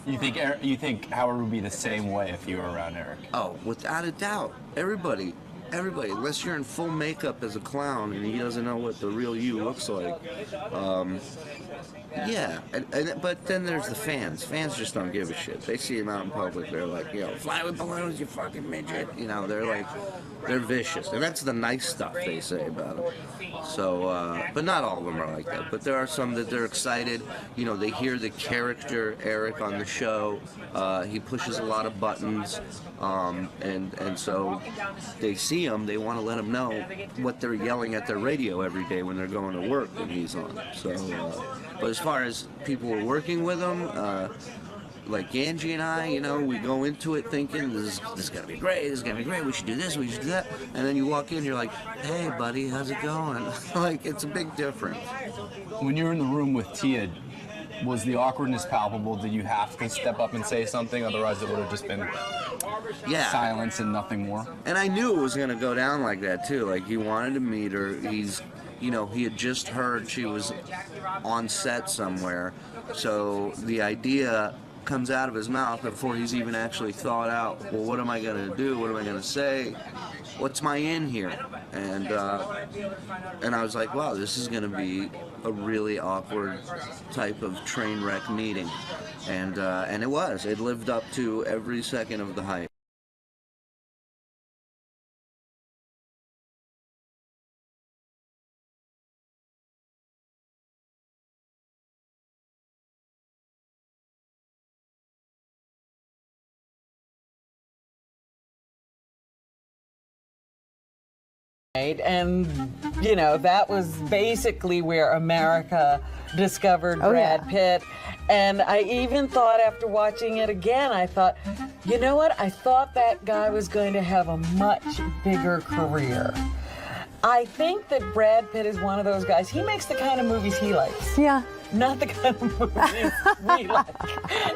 You think Howard would be the same way if you were around Eric? Oh, without a doubt. Everybody everybody, unless you're in full makeup as a clown and he doesn't know what the real you looks like. Yeah, but then there's the fans. Fans just don't give a shit. They see him out in public, they're like, yo, fly with balloons, you fucking midget. You know, they're vicious. And that's the nice stuff they say about him. So, but not all of them are like that. But there are some that they're excited. You know, they hear the character Eric on the show. He pushes a lot of buttons. And so they see him, they want to let him know what they're yelling at their radio every day when they're going to work when he's on. So, but as far as people who are working with him, like Angie and I, you know, we go into it thinking this is gonna be great, this is gonna be great, we should do this, we should do that, and then you walk in, you're like, hey buddy, how's it going? Like, it's a big difference. When you're in the room with Tia, was the awkwardness palpable? Did you have to step up and say something? Otherwise it would have just been silence and nothing more? And I knew it was gonna go down like that too. Like, he wanted to meet her. He had just heard she was on set somewhere, so the idea comes out of his mouth before he's even actually thought out, well, what am I going to do? What am I going to say? What's my in here? And I was like, wow, this is going to be a really awkward type of train wreck meeting. And it was. It lived up to every second of the hype. And, you know, that was basically where America discovered Brad Pitt. And I even thought after watching it again, I thought, you know what? I thought that guy was going to have a much bigger career. I think that Brad Pitt is one of those guys. He makes the kind of movies he likes. Yeah. Not the kind of movies we like.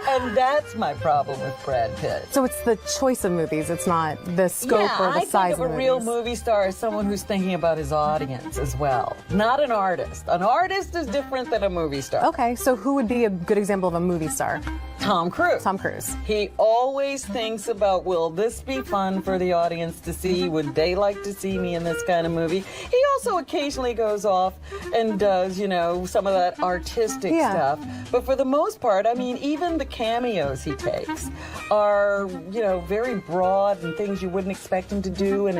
And that's my problem with Brad Pitt. So it's the choice of movies. It's not the scope or the size of movies. A real movie star is someone who's thinking about his audience as well. Not an artist. An artist is different than a movie star. Okay, so who would be a good example of a movie star? Tom Cruise. Tom Cruise. He always thinks about, will this be fun for the audience to see? Would they like to see me in this kind of movie? He also occasionally goes off and does, you know, some of that artistic stuff. But for the most part, I mean, even the cameos he takes are, you know, very broad and things you wouldn't expect him to do. And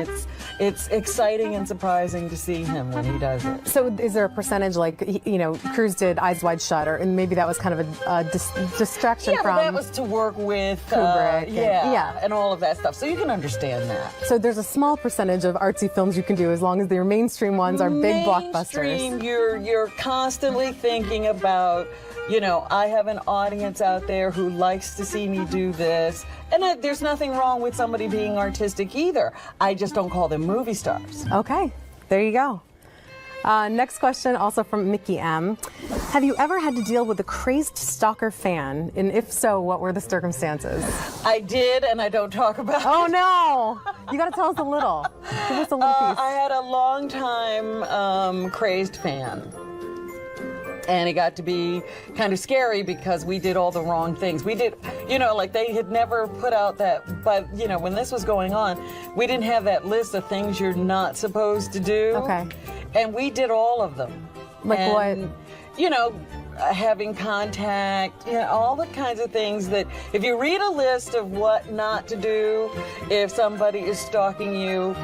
it's exciting and surprising to see him when he does it. So is there a percentage, like, you know, Cruise did Eyes Wide Shut, and maybe that was kind of a distraction from... Yeah, that was to work with Kubrick. And all of that stuff. So you can understand that. So there's a small percentage of artsy films you can do as long as they're mainstream ones are big blockbusters. You're constantly thinking about, you know, I have an audience out there who likes to see me do this. And there's nothing wrong with somebody being artistic either. I just don't call them movie stars. Okay, there you go. Next question, also from Mickey M. Have you ever had to deal with a crazed stalker fan? And if so, what were the circumstances? I did, and I don't talk about it. Oh, no. You got to tell us a little. Give us a little piece. I had a long time crazed fan. And it got to be kind of scary because we did all the wrong things. We did, you know, like they had never put out that, but, you know, when this was going on, we didn't have that list of things you're not supposed to do. Okay. And we did all of them. Like what? You know, having contact, you know, all the kinds of things that, if you read a list of what not to do, if somebody is stalking you,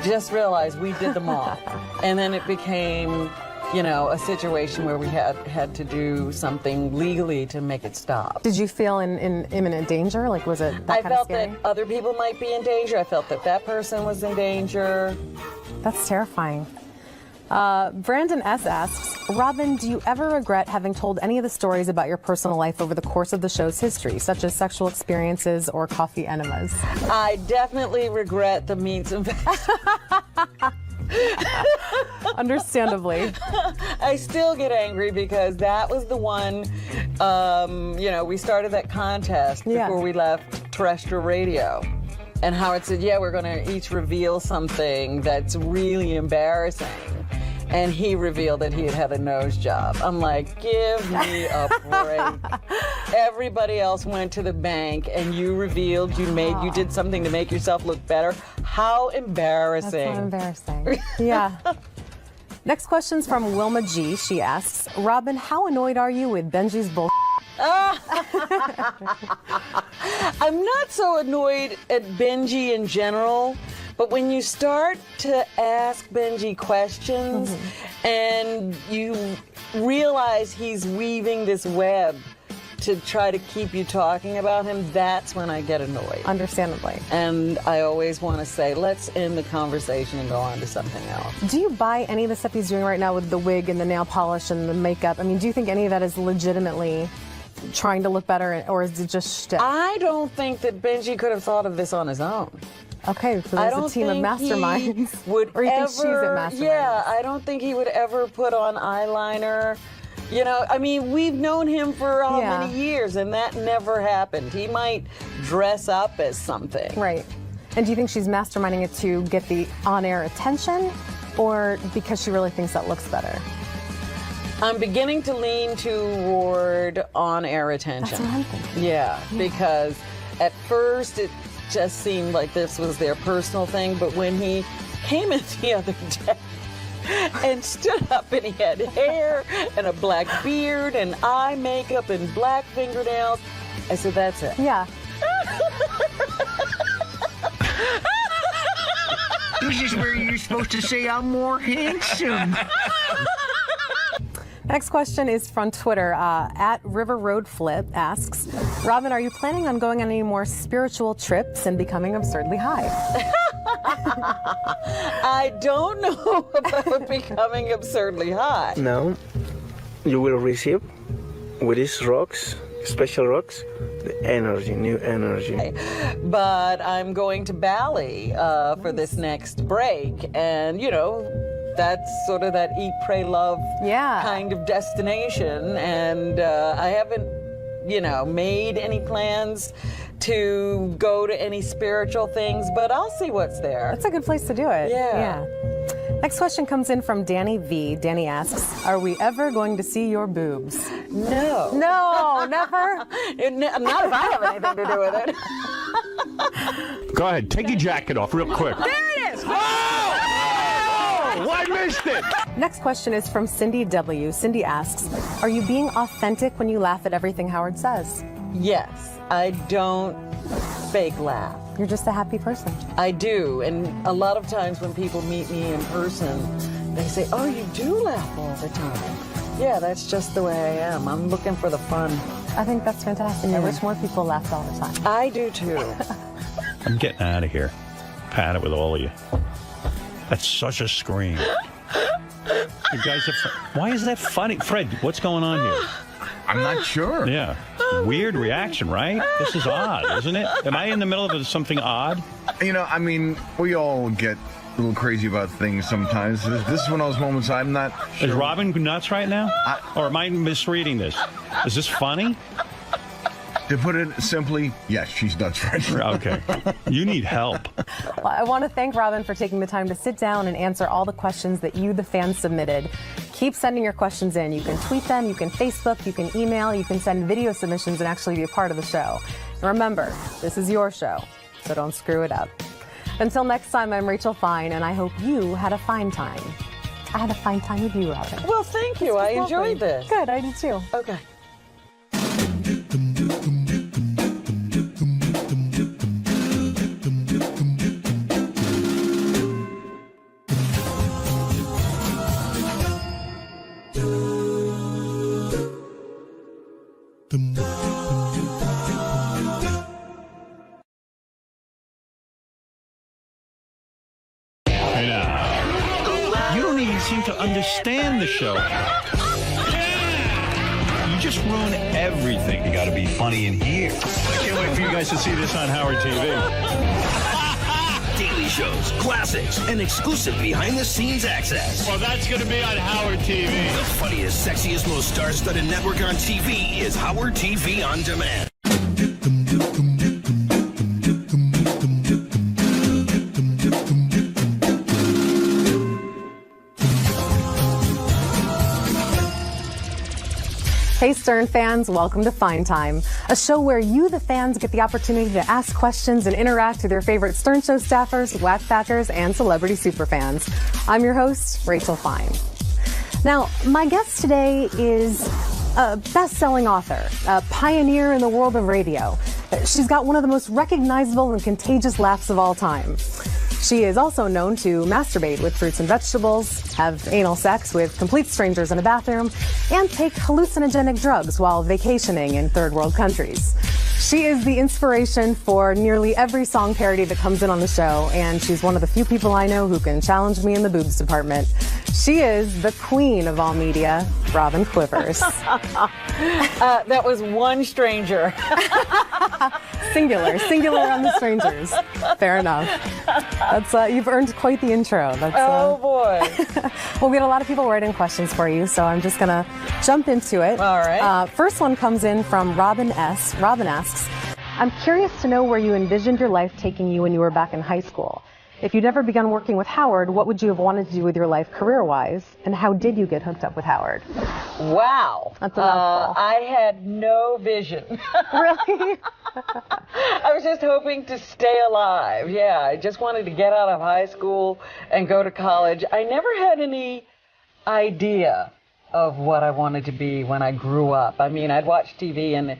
just realize we did them all. And then it became, you know, a situation where we had to do something legally to make it stop. Did you feel in imminent danger? Like, was it that kind of scary? I felt that other people might be in danger. I felt that that person was in danger. That's terrifying. Brandon S. asks, Robin, do you ever regret having told any of the stories about your personal life over the course of the show's history, such as sexual experiences or coffee enemas? I definitely regret the meats and Understandably. I still get angry because that was the one, you know, we started that contest before we left terrestrial radio. And Howard said, yeah, we're going to each reveal something that's really embarrassing. and he revealed that he had had a nose job. I'm like, give me a break. Everybody else went to the bank, and you revealed you did something to make yourself look better. How embarrassing. That's so embarrassing. Yeah. Next question's from 𝗦𝗵cie. She asks, Robin, how annoyed are you with Benji's bull? I'm not so annoyed at Benji in general, but when you start to ask Benji questions and you realize he's weaving this web to try to keep you talking about him, that's when I get annoyed. Understandably. And I always want to say, let's end the conversation and go on to something else. Do you buy any of the stuff he's doing right now with the wig and the nail polish and the makeup? I mean, do you think any of that is legitimately trying to look better, or is it just shtick? I don't think that Benji could have thought of this on his own. Okay, so there's a team of masterminds. Would or you ever, think she's a mastermind? Yeah, I don't think he would ever put on eyeliner. You know, I mean, we've known him for how many years, and that never happened. He might dress up as something. Right. And do you think she's masterminding it to get the on-air attention, or because she really thinks that looks better? I'm beginning to lean toward on-air attention. That's what I'm thinking. Yeah, because at first it just seemed like this was their personal thing, but when he came in the other day and stood up and he had hair and a black beard and eye makeup and black fingernails, I said, that's it. Yeah. This is where you're supposed to say I'm more handsome. Next question is from Twitter. At River Road Flip asks, Robin, are you planning on going on any more spiritual trips and becoming absurdly high? I don't know about becoming absurdly high. Now, you will receive with these rocks, special rocks, the energy, new energy. But I'm going to Bali for this next break, and you know, that's sort of that eat, pray, love kind of destination, and I haven't, you know, made any plans to go to any spiritual things, but I'll see what's there. That's a good place to do it. Yeah. Next question comes in from Danny V. Danny asks, are we ever going to see your boobs? No. No, never? Not if I have anything to do with it. Go ahead, take your jacket off real quick. There it is! Oh, I missed it! Next question is from Cindy W. Cindy asks, are you being authentic when you laugh at everything Howard says? Yes, I don't fake laugh. You're just a happy person. I do, and a lot of times when people meet me in person, they say, oh, you do laugh all the time. Yeah, that's just the way I am. I'm looking for the fun. I think that's fantastic. I wish more people laughed all the time. I do too. I'm getting out of here. Pat it with all of you. That's such a scream. You guys are why is that funny? Fred, what's going on here? I'm not sure. Yeah. Weird reaction, right? This is odd, isn't it? Am I in the middle of something odd? You know, I mean, we all get a little crazy about things sometimes. This is one of those moments I'm not sure. Is Robin nuts right now? Or am I misreading this? Is this funny? To put it simply, yes, she's nuts right now. Okay. You need help. Well, I want to thank Robin for taking the time to sit down and answer all the questions that you, the fans, submitted. Keep sending your questions in. You can tweet them, you can Facebook, you can email, you can send video submissions and actually be a part of the show. And remember, this is your show, so don't screw it up. Until next time, I'm Rachel Fine, and I hope you had a fine time. I had a fine time with you, Robin. Well, thank you. I enjoyed this. Good, I did too. Okay. You don't even seem to understand the show. You just ruin everything. You got to be funny in here. I can't wait for you guys to see this on Howard TV. Daily shows, classics, and exclusive behind-the-scenes access. Well, that's going to be on Howard TV. The funniest, sexiest, most star-studded network on TV is Howard TV On Demand. Hey Stern fans, welcome to Fine Time, a show where you, the fans, get the opportunity to ask questions and interact with your favorite Stern Show staffers, whackpackers, and celebrity superfans. I'm your host, Rachel Fine. Now, my guest today is a best-selling author, a pioneer in the world of radio. She's got one of the most recognizable and contagious laughs of all time. She is also known to masturbate with fruits and vegetables, have anal sex with complete strangers in a bathroom, and take hallucinogenic drugs while vacationing in third world countries. She is the inspiration for nearly every song parody that comes in on the show, and she's one of the few people I know who can challenge me in the boobs department. She is the queen of all media, 𝗦𝗵cie𝘄𝗿𝗱. That was one stranger. Singular on the strangers. Fair enough. That's you've earned quite the intro. Oh boy. Well, we had a lot of people writing questions for you, so I'm just gonna jump into it. All right. First one comes in from Robin S. Robin asks, I'm curious to know where you envisioned your life taking you when you were back in high school. If you'd never begun working with Howard, what would you have wanted to do with your life career-wise, and how did you get hooked up with Howard? Wow. That's a mouthful. I had no vision. Really? I was just hoping to stay alive. Yeah, I just wanted to get out of high school and go to college. I never had any idea of what I wanted to be when I grew up. I mean, I'd watch TV, and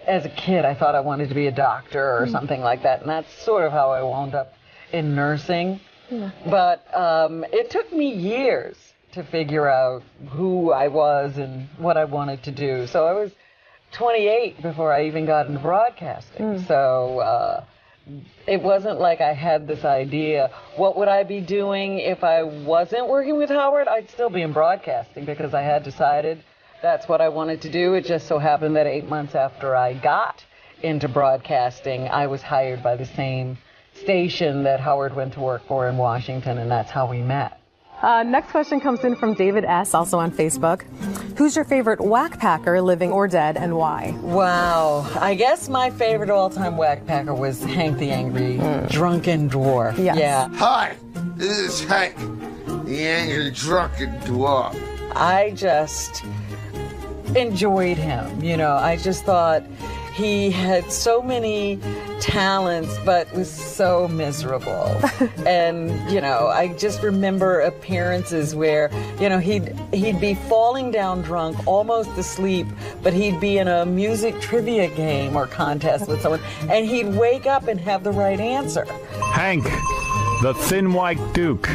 as a kid, I thought I wanted to be a doctor or something like that, and that's sort of how I wound up in nursing. Yeah. But it took me years to figure out who I was and what I wanted to do. So I was 28 before I even got into broadcasting. So it wasn't like I had this idea. What would I be doing if I wasn't working with Howard? I'd still be in broadcasting because I had decided that's what I wanted to do. It just so happened that 8 months after I got into broadcasting, I was hired by the same station that Howard went to work for in Washington, and that's how we met. Next question comes in from David S., also on Facebook. Who's your favorite whackpacker, living or dead, and why? Wow. I guess my favorite all-time whackpacker was Hank the Angry Drunken Dwarf. Yes. Yeah. Hi, this is Hank, the Angry Drunken Dwarf. I just enjoyed him. You know, I just thought he had so many talents, but was so miserable. And, you know, I just remember appearances where, you know, he'd be falling down drunk, almost asleep, but he'd be in a music trivia game or contest with someone, and he'd wake up and have the right answer. Hank, the Thin White Duke.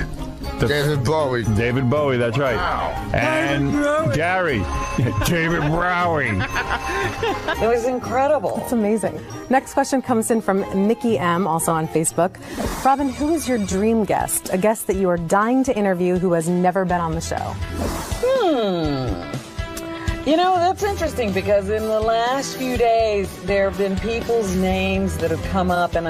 David Bowie. David Bowie, that's right. Wow. And Gary. David Bowie. It was incredible. It's amazing. Next question comes in from Nikki M., also on Facebook. Robin, who is your dream guest? A guest that you are dying to interview who has never been on the show? You know, that's interesting because in the last few days, there have been people's names that have come up, and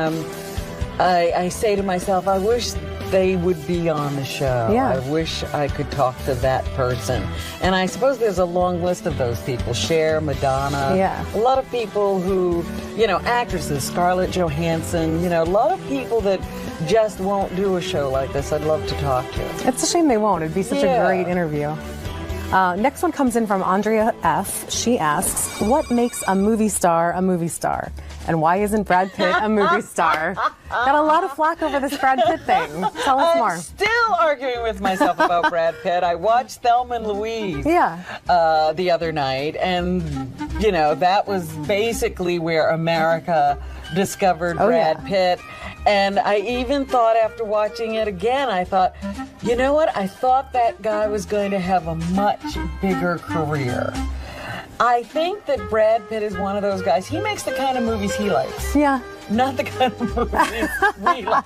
I say to myself, I wish they would be on the show. Yeah. I wish I could talk to that person. And I suppose there's a long list of those people. Cher, Madonna. Yeah. A lot of people who, you know, actresses, Scarlett Johansson, you know, a lot of people that just won't do a show like this I'd love to talk to. It's a shame they won't. It'd be such a great interview. Next one comes in from Andrea F. She asks, what makes a movie star a movie star? And why isn't Brad Pitt a movie star? Got a lot of flack over this Brad Pitt thing. Tell us more. I'm still arguing with myself about Brad Pitt. I watched 𝗪𝗏 and Louise the other night, and, you know, that was basically where America discovered Brad Pitt. And I even thought after watching it again, I thought, you know what? I thought that guy was going to have a much bigger career. I think that Brad Pitt is one of those guys. He makes the kind of movies he likes. Yeah. Not the kind of movies we like.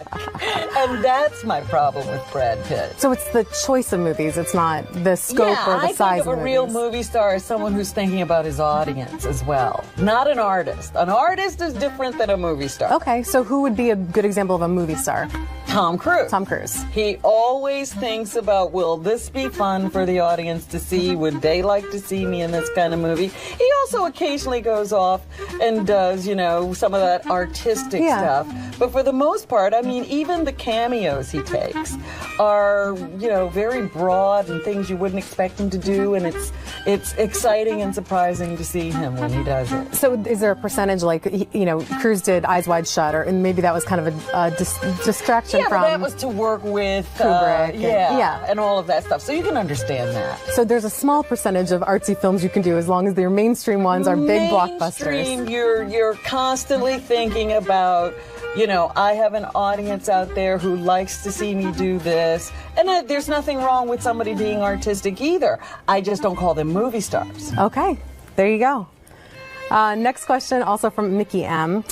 And that's my problem with Brad Pitt. So it's the choice of movies. It's not the scope or the size of movies. I think of a real movie star is someone who's thinking about his audience as well. Not an artist. An artist is different than a movie star. Okay, so who would be a good example of a movie star? Tom Cruise. Tom Cruise. He always thinks about, will this be fun for the audience to see? Would they like to see me in this kind of movie? He also occasionally goes off and does, you know, some of that artistic stuff. But for the most part, I mean, even the cameos he takes are, you know, very broad and things you wouldn't expect him to do. And it's exciting and surprising to see him when he does it. So is there a percentage, like, you know, Cruise did Eyes Wide Shut, and maybe that was kind of a distraction from... Yeah, but that was to work with Kubrick. And all of that stuff. So you can understand that. So there's a small percentage of artsy films you can do as long as their mainstream ones are big blockbusters. You're constantly thinking about, you know, I have an audience out there who likes to see me do this. And there's nothing wrong with somebody being artistic either. I just don't call them movie stars. Okay, there you go. Next question, also from Mickey M.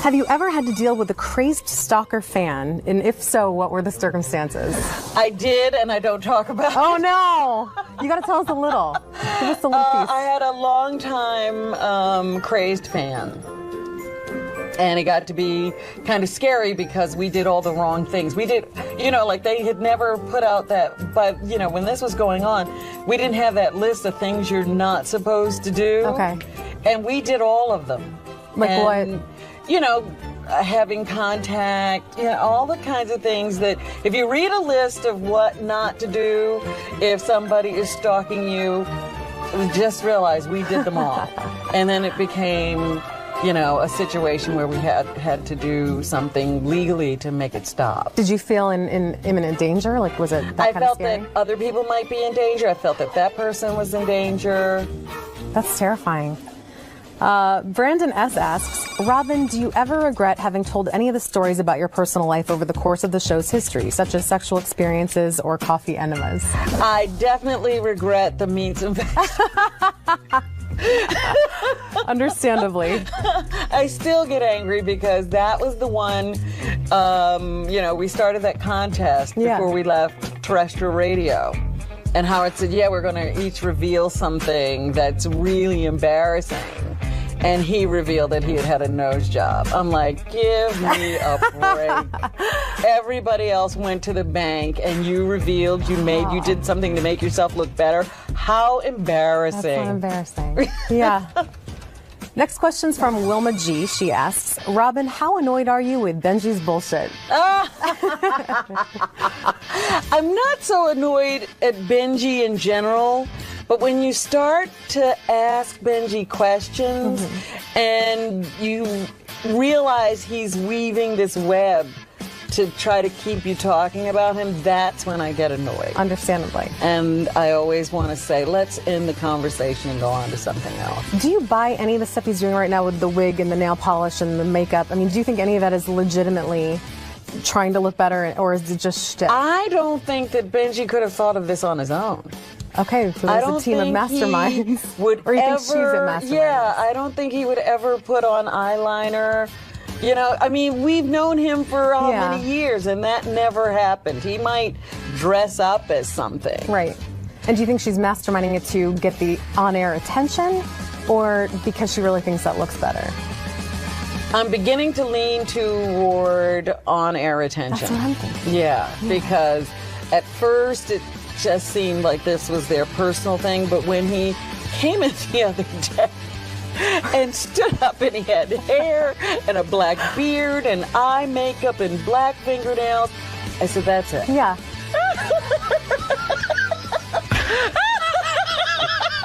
Have you ever had to deal with a crazed stalker fan? And if so, what were the circumstances? I did, and I don't talk about it. Oh, no. You got to tell us a little. Give us a little piece. I had a long-time crazed fan. And it got to be kind of scary because we did all the wrong things. We did, you know, like they had never put out that, but, you know, when this was going on, we didn't have that list of things you're not supposed to do. Okay. And we did all of them. Like what? You know, having contact, you know, all the kinds of things that if you read a list of what not to do if somebody is stalking you, just realize we did them all. And then it became, you know, a situation where we had to do something legally to make it stop. Did you feel in imminent danger? Like, was it that kind of scary? I felt that other people might be in danger. I felt that that person was in danger. That's terrifying. Brandon S. asks, Robin, do you ever regret having told any of the stories about your personal life over the course of the show's history, such as sexual experiences or coffee enemas? I definitely regret the meats and vegetables. Understandably. I still get angry because that was the one, you know, we started that contest before we left terrestrial radio. And Howard said, yeah, we're going to each reveal something that's really embarrassing. And he revealed that he had had a nose job. I'm like, give me a break. Everybody else went to the bank and you revealed you did something to make yourself look better. How embarrassing. That's not embarrassing. Yeah. Next question's from Wilma G. She asks, Robin, how annoyed are you with Benji's bullshit? I'm not so annoyed at Benji in general, but when you start to ask Benji questions and you realize he's weaving this web to try to keep you talking about him, that's when I get annoyed. Understandably. And I always want to say, let's end the conversation and go on to something else. Do you buy any of the stuff he's doing right now with the wig and the nail polish and the makeup? I mean, do you think any of that is legitimately trying to look better, or is it just shtick? I don't think that Benji could have thought of this on his own. Okay, so there's a team of masterminds. Or you think she's a mastermind? Yeah, I don't think he would ever put on eyeliner. You know, I mean, we've known him for how many years, and that never happened. He might dress up as something. Right. And do you think she's masterminding it to get the on-air attention, or because she really thinks that looks better? I'm beginning to lean toward on-air attention. That's what I'm thinking. Yeah, because at first it just seemed like this was their personal thing, but when he came in the other day and stood up and he had hair and a black beard and eye makeup and black fingernails, I said, that's it. Yeah.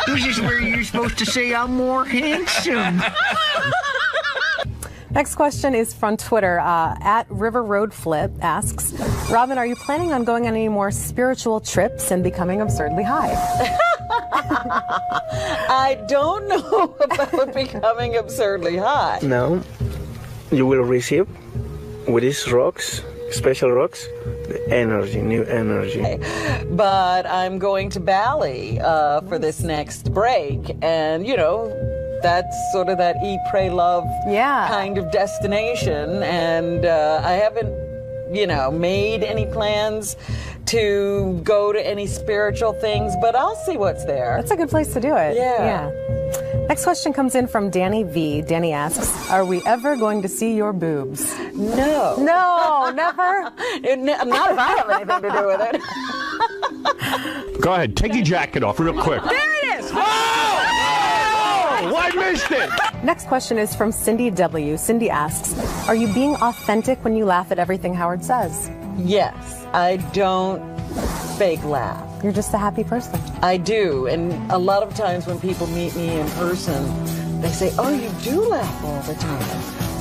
This is where you're supposed to say I'm more handsome. Next question is from Twitter. At River Road Flip asks, Robin, are you planning on going on any more spiritual trips and becoming absurdly high? I don't know about becoming absurdly high. Now, you will receive with these rocks, special rocks, the energy, new energy. But I'm going to Bali for this next break, and you know, that's sort of that eat, pray, love kind of destination, and I haven't, you know, made any plans to go to any spiritual things, but I'll see what's there. That's a good place to do it. Yeah. Next question comes in from Danny V. Danny asks, are we ever going to see your boobs? No. No, never? Not if I have anything to do with it. Go ahead. Take your jacket off real quick. There it is! Oh, I missed it. Next question is from Cindy W. Cindy asks, are you being authentic when you laugh at everything Howard says? Yes, I don't fake laugh. You're just a happy person. I do, and a lot of times when people meet me in person, they say, oh, you do laugh all the time.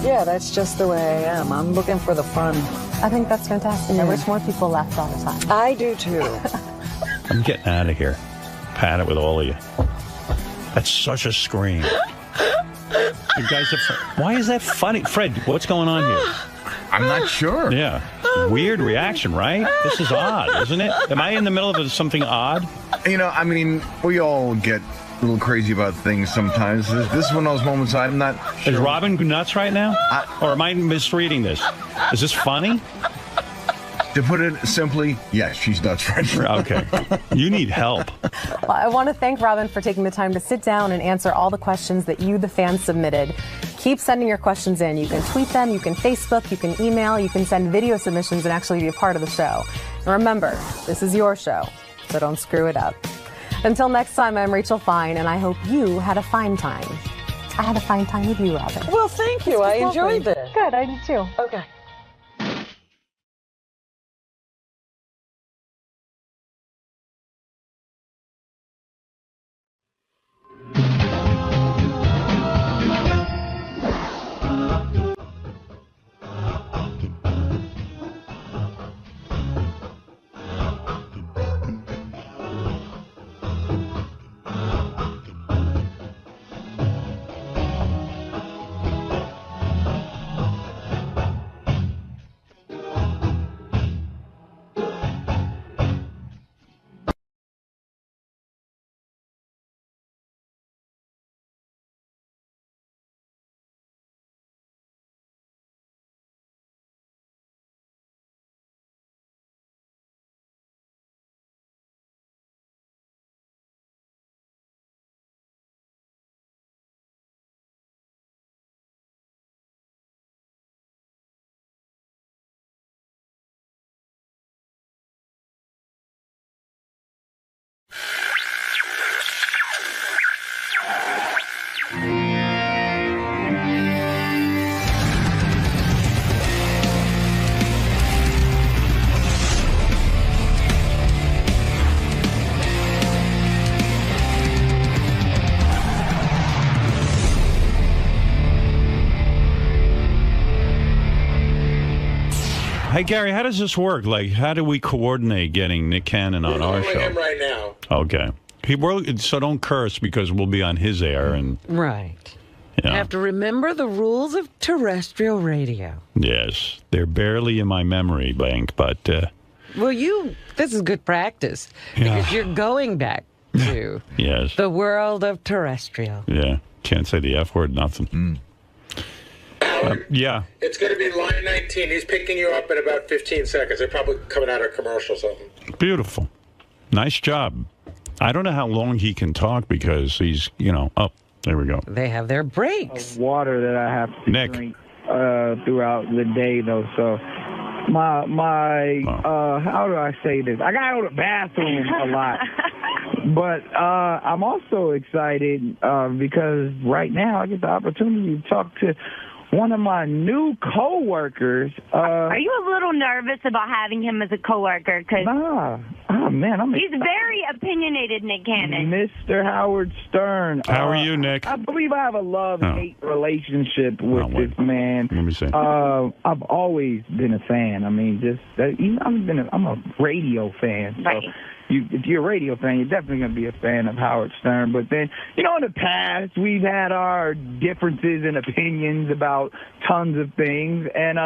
Yeah, that's just the way I am. I'm looking for the fun. I think that's fantastic. Yeah. I wish more people laughed all the time. I do too. I'm getting out of here. Pat it with all of you. That's such a scream. You guys are why is that funny? Fred, what's going on here? I'm not sure. Yeah. Weird reaction, right? This is odd, isn't it? Am I in the middle of something odd? You know, I mean, we all get a little crazy about things sometimes. This is one of those moments I'm not sure. Is Robin nuts right now? Or am I misreading this? Is this funny? To put it simply, yes, she's nuts right now. Okay. You need help. Well, I want to thank Robin for taking the time to sit down and answer all the questions that you, the fans, submitted. Keep sending your questions in. You can tweet them, you can Facebook, you can email, you can send video submissions and actually be a part of the show. And remember, this is your show, so don't screw it up. Until next time, I'm Rachel Fine, and I hope you had a fine time. I had a fine time with you, Robin. Well, thank you. I enjoyed this. Good, I did too. Okay. Hey, Gary, how does this work? Like, how do we coordinate getting Nick Cannon on our show? Him right now. Okay. So don't curse because we'll be on his air. And Right. Yeah. Have to remember the rules of terrestrial radio. Yes. They're barely in my memory bank, but... Well, this is good practice because you're going back to yes. the world of terrestrial. Yeah. Can't say the F word, nothing. Yeah. It's going to be line 19. He's picking you up in about 15 seconds. They're probably coming out of a commercial or something. Beautiful. Nice job. I don't know how long he can talk because he's, oh, there we go. They have their breaks. Water that I have to drink throughout the day, though. So how do I say this? I got to go to the bathroom a lot. But I'm also excited because right now I get the opportunity to talk to one of my new coworkers. Are you a little nervous about having him as a coworker? Nah. Oh, man. He's very opinionated, Nick Cannon. Mr. Howard Stern. How are you, Nick? I believe I have a love-hate relationship with this man. Let me see. I've always been a fan. I mean, I'm a radio fan. So. Right. If you're a radio fan, you're definitely going to be a fan of Howard Stern. But then, in the past, we've had our differences and opinions about tons of things. And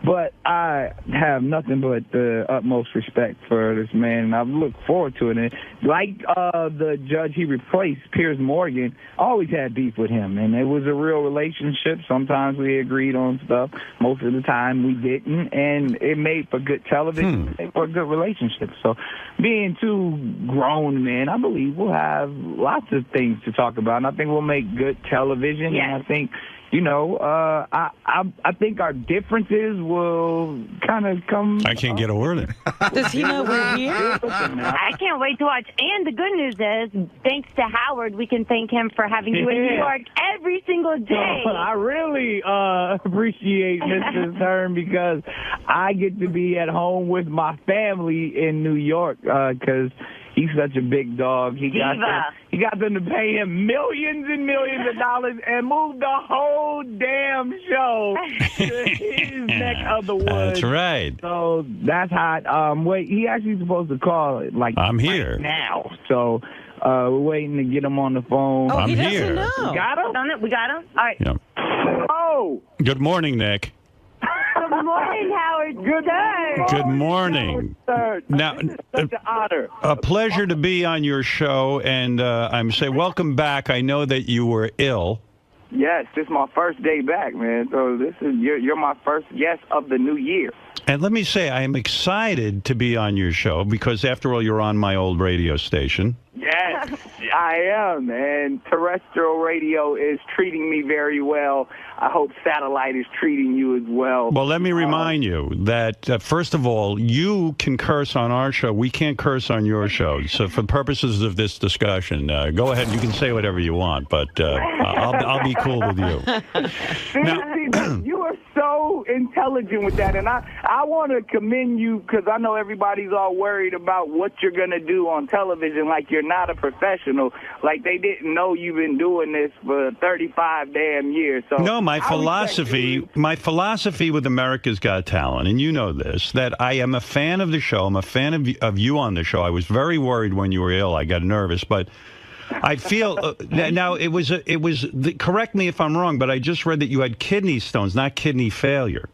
but I have nothing but the utmost respect for this man, and I look forward to it. And like the judge he replaced, Piers Morgan, always had beef with him, and it was a real relationship. Sometimes we agreed on stuff. Most of the time we didn't, and it made for good television, it made for a good relationship. So being two two grown men, I believe we'll have lots of things to talk about, and I think we'll make good television. Yes. And I think, I think our differences will kind of come. I can't get a word in. Does he know we're here? I can't wait to watch. And the good news is, thanks to Howard, we can thank him for having you in New York every single day. I really appreciate Mrs. Hearn because I get to be at home with my family in New York because he's such a big dog. He got them to pay him millions and millions of dollars and move the whole damn show to his neck of the woods. That's right. So that's hot. Wait, he actually supposed to call it I'm here right now. So we're waiting to get him on the phone. I'm here. We got him? We got him? All right. Yeah. Oh! Good morning, Nick. Good morning, Howard. Good morning. Now, such an honor. A pleasure to be on your show, and I'm saying welcome back. I know that you were ill. Yes, this is my first day back, man. So this is you're my first guest of the new year. And let me say, I am excited to be on your show because, after all, you're on my old radio station. Yes, I am, and terrestrial radio is treating me very well. I hope satellite is treating you as well. Well, let me remind you that, first of all, you can curse on our show. We can't curse on your show. So for purposes of this discussion, go ahead. You can say whatever you want, but I'll be cool with you. See, you are so intelligent with that, and I want to commend you because I know everybody's all worried about what you're going to do on television like you're not a professional, like they didn't know you've been doing this for 35 damn years. So no, my philosophy with America's Got Talent, and you know this, that I am a fan of the show. I'm a fan of you on the show. I was very worried when you were ill. I got nervous, but I feel now it was correct me if I'm wrong, but I just read that you had kidney stones, not kidney failure.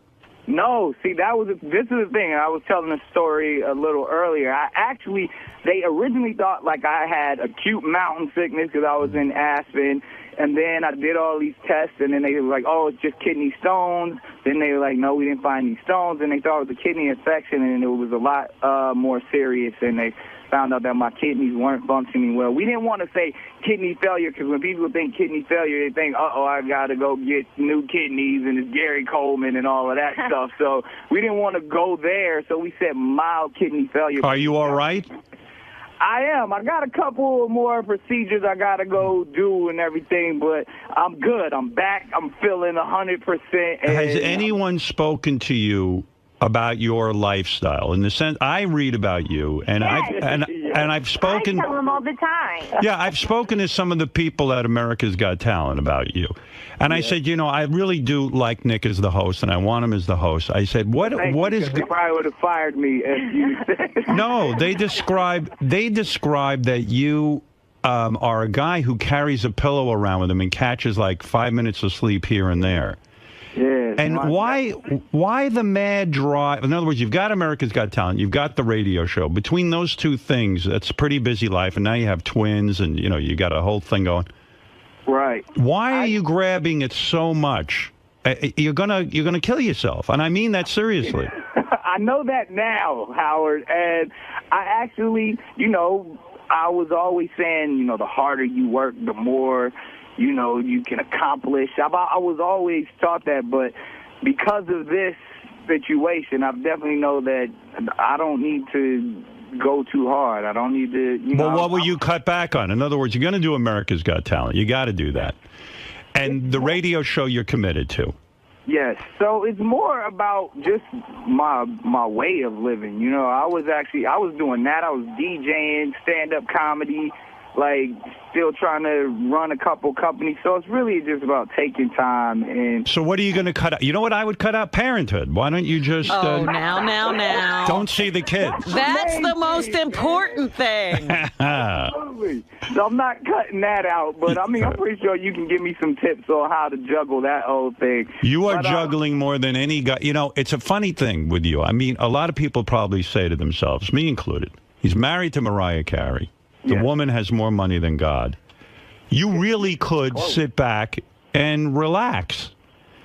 No, see, this is the thing. I was telling a story a little earlier. They originally thought like I had acute mountain sickness because I was in Aspen, and then I did all these tests, and then they were like, oh, it's just kidney stones. Then they were like, no, we didn't find any stones, and they thought it was a kidney infection, and it was a lot more serious, and they found out that my kidneys weren't functioning well. We didn't want to say kidney failure because when people think kidney failure, they think, uh-oh, I got to go get new kidneys and it's Gary Coleman and all of that stuff. So we didn't want to go there, so we said mild kidney failure. Are you all right? I am. I got a couple more procedures I got to go do and everything, but I'm good. I'm back. I'm feeling 100%. Has anyone spoken to you about your lifestyle? In the sense, I read about you, and I've spoken. I tell them all the time. Yeah, I've spoken to some of the people at America's Got Talent about you, and I said, I really do like Nick as the host, and I want him as the host. I said, what is? They probably would have fired me if you said. No, they describe that you are a guy who carries a pillow around with him and catches like 5 minutes of sleep here and there. Yes, and why the mad drive? In other words, you've got America's Got Talent, you've got the radio show. Between those two things, that's a pretty busy life, and now you have twins, and you got a whole thing going. Right. Why are you grabbing it so much? You're gonna kill yourself, and I mean that seriously. I know that now, Howard, and I actually, I was always saying, the harder you work, the more you can accomplish. I was always taught that, but because of this situation, I definitely know that I don't need to go too hard. I don't need to, Well, what will you cut back on? In other words, you're going to do America's Got Talent. You got to do that. And the radio show you're committed to. Yes. So it's more about just my way of living. I was doing that. I was DJing, stand-up comedy, still trying to run a couple companies. So it's really just about taking time. And so what are you going to cut out? You know what I would cut out? Parenthood. Why don't you just... now. Don't see the kids. That's the most important thing. Absolutely. So I'm not cutting that out, but I'm pretty sure you can give me some tips on how to juggle that whole thing. You are juggling more than any guy. It's a funny thing with you. A lot of people probably say to themselves, me included, he's married to Mariah Carey. The woman has more money than God. You really could sit back and relax.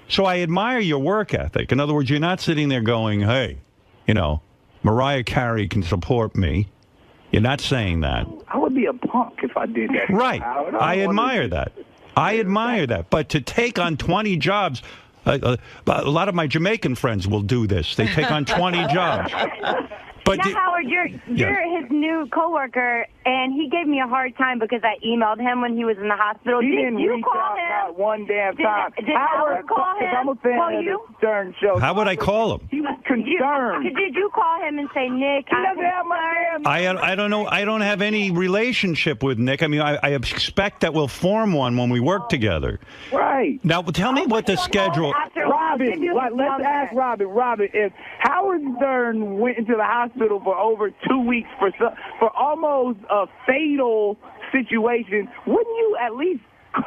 So I admire your work ethic. In other words, you're not sitting there going, hey, Mariah Carey can support me. You're not saying that. I would be a punk if I did that. Right. I admire that. I admire that. But to take on 20 jobs, a lot of my Jamaican friends will do this. They take on 20 jobs. But now, Howard, you're his new coworker, and he gave me a hard time because I emailed him when he was in the hospital. He did didn't you reach call out him? not one damn time. Did Howard call him? I'm a fan of the Stern Show. How would I call him? He was concerned. Did you call him and say, Nick? He doesn't have my damn. I don't know. I don't have any relationship with Nick. I mean, I expect that we'll form one when we work together. Right. Now, tell me what the schedule. Robin, let's ask Robin. Robin, if Howard Stern went into the hospital for over 2 weeks for almost a fatal situation, wouldn't you at least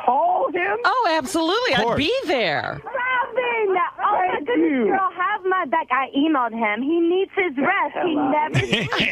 call him? Oh, absolutely. I'd be there. Robin! Oh, my goodness, girl, have my back. I emailed him. He needs his rest. He never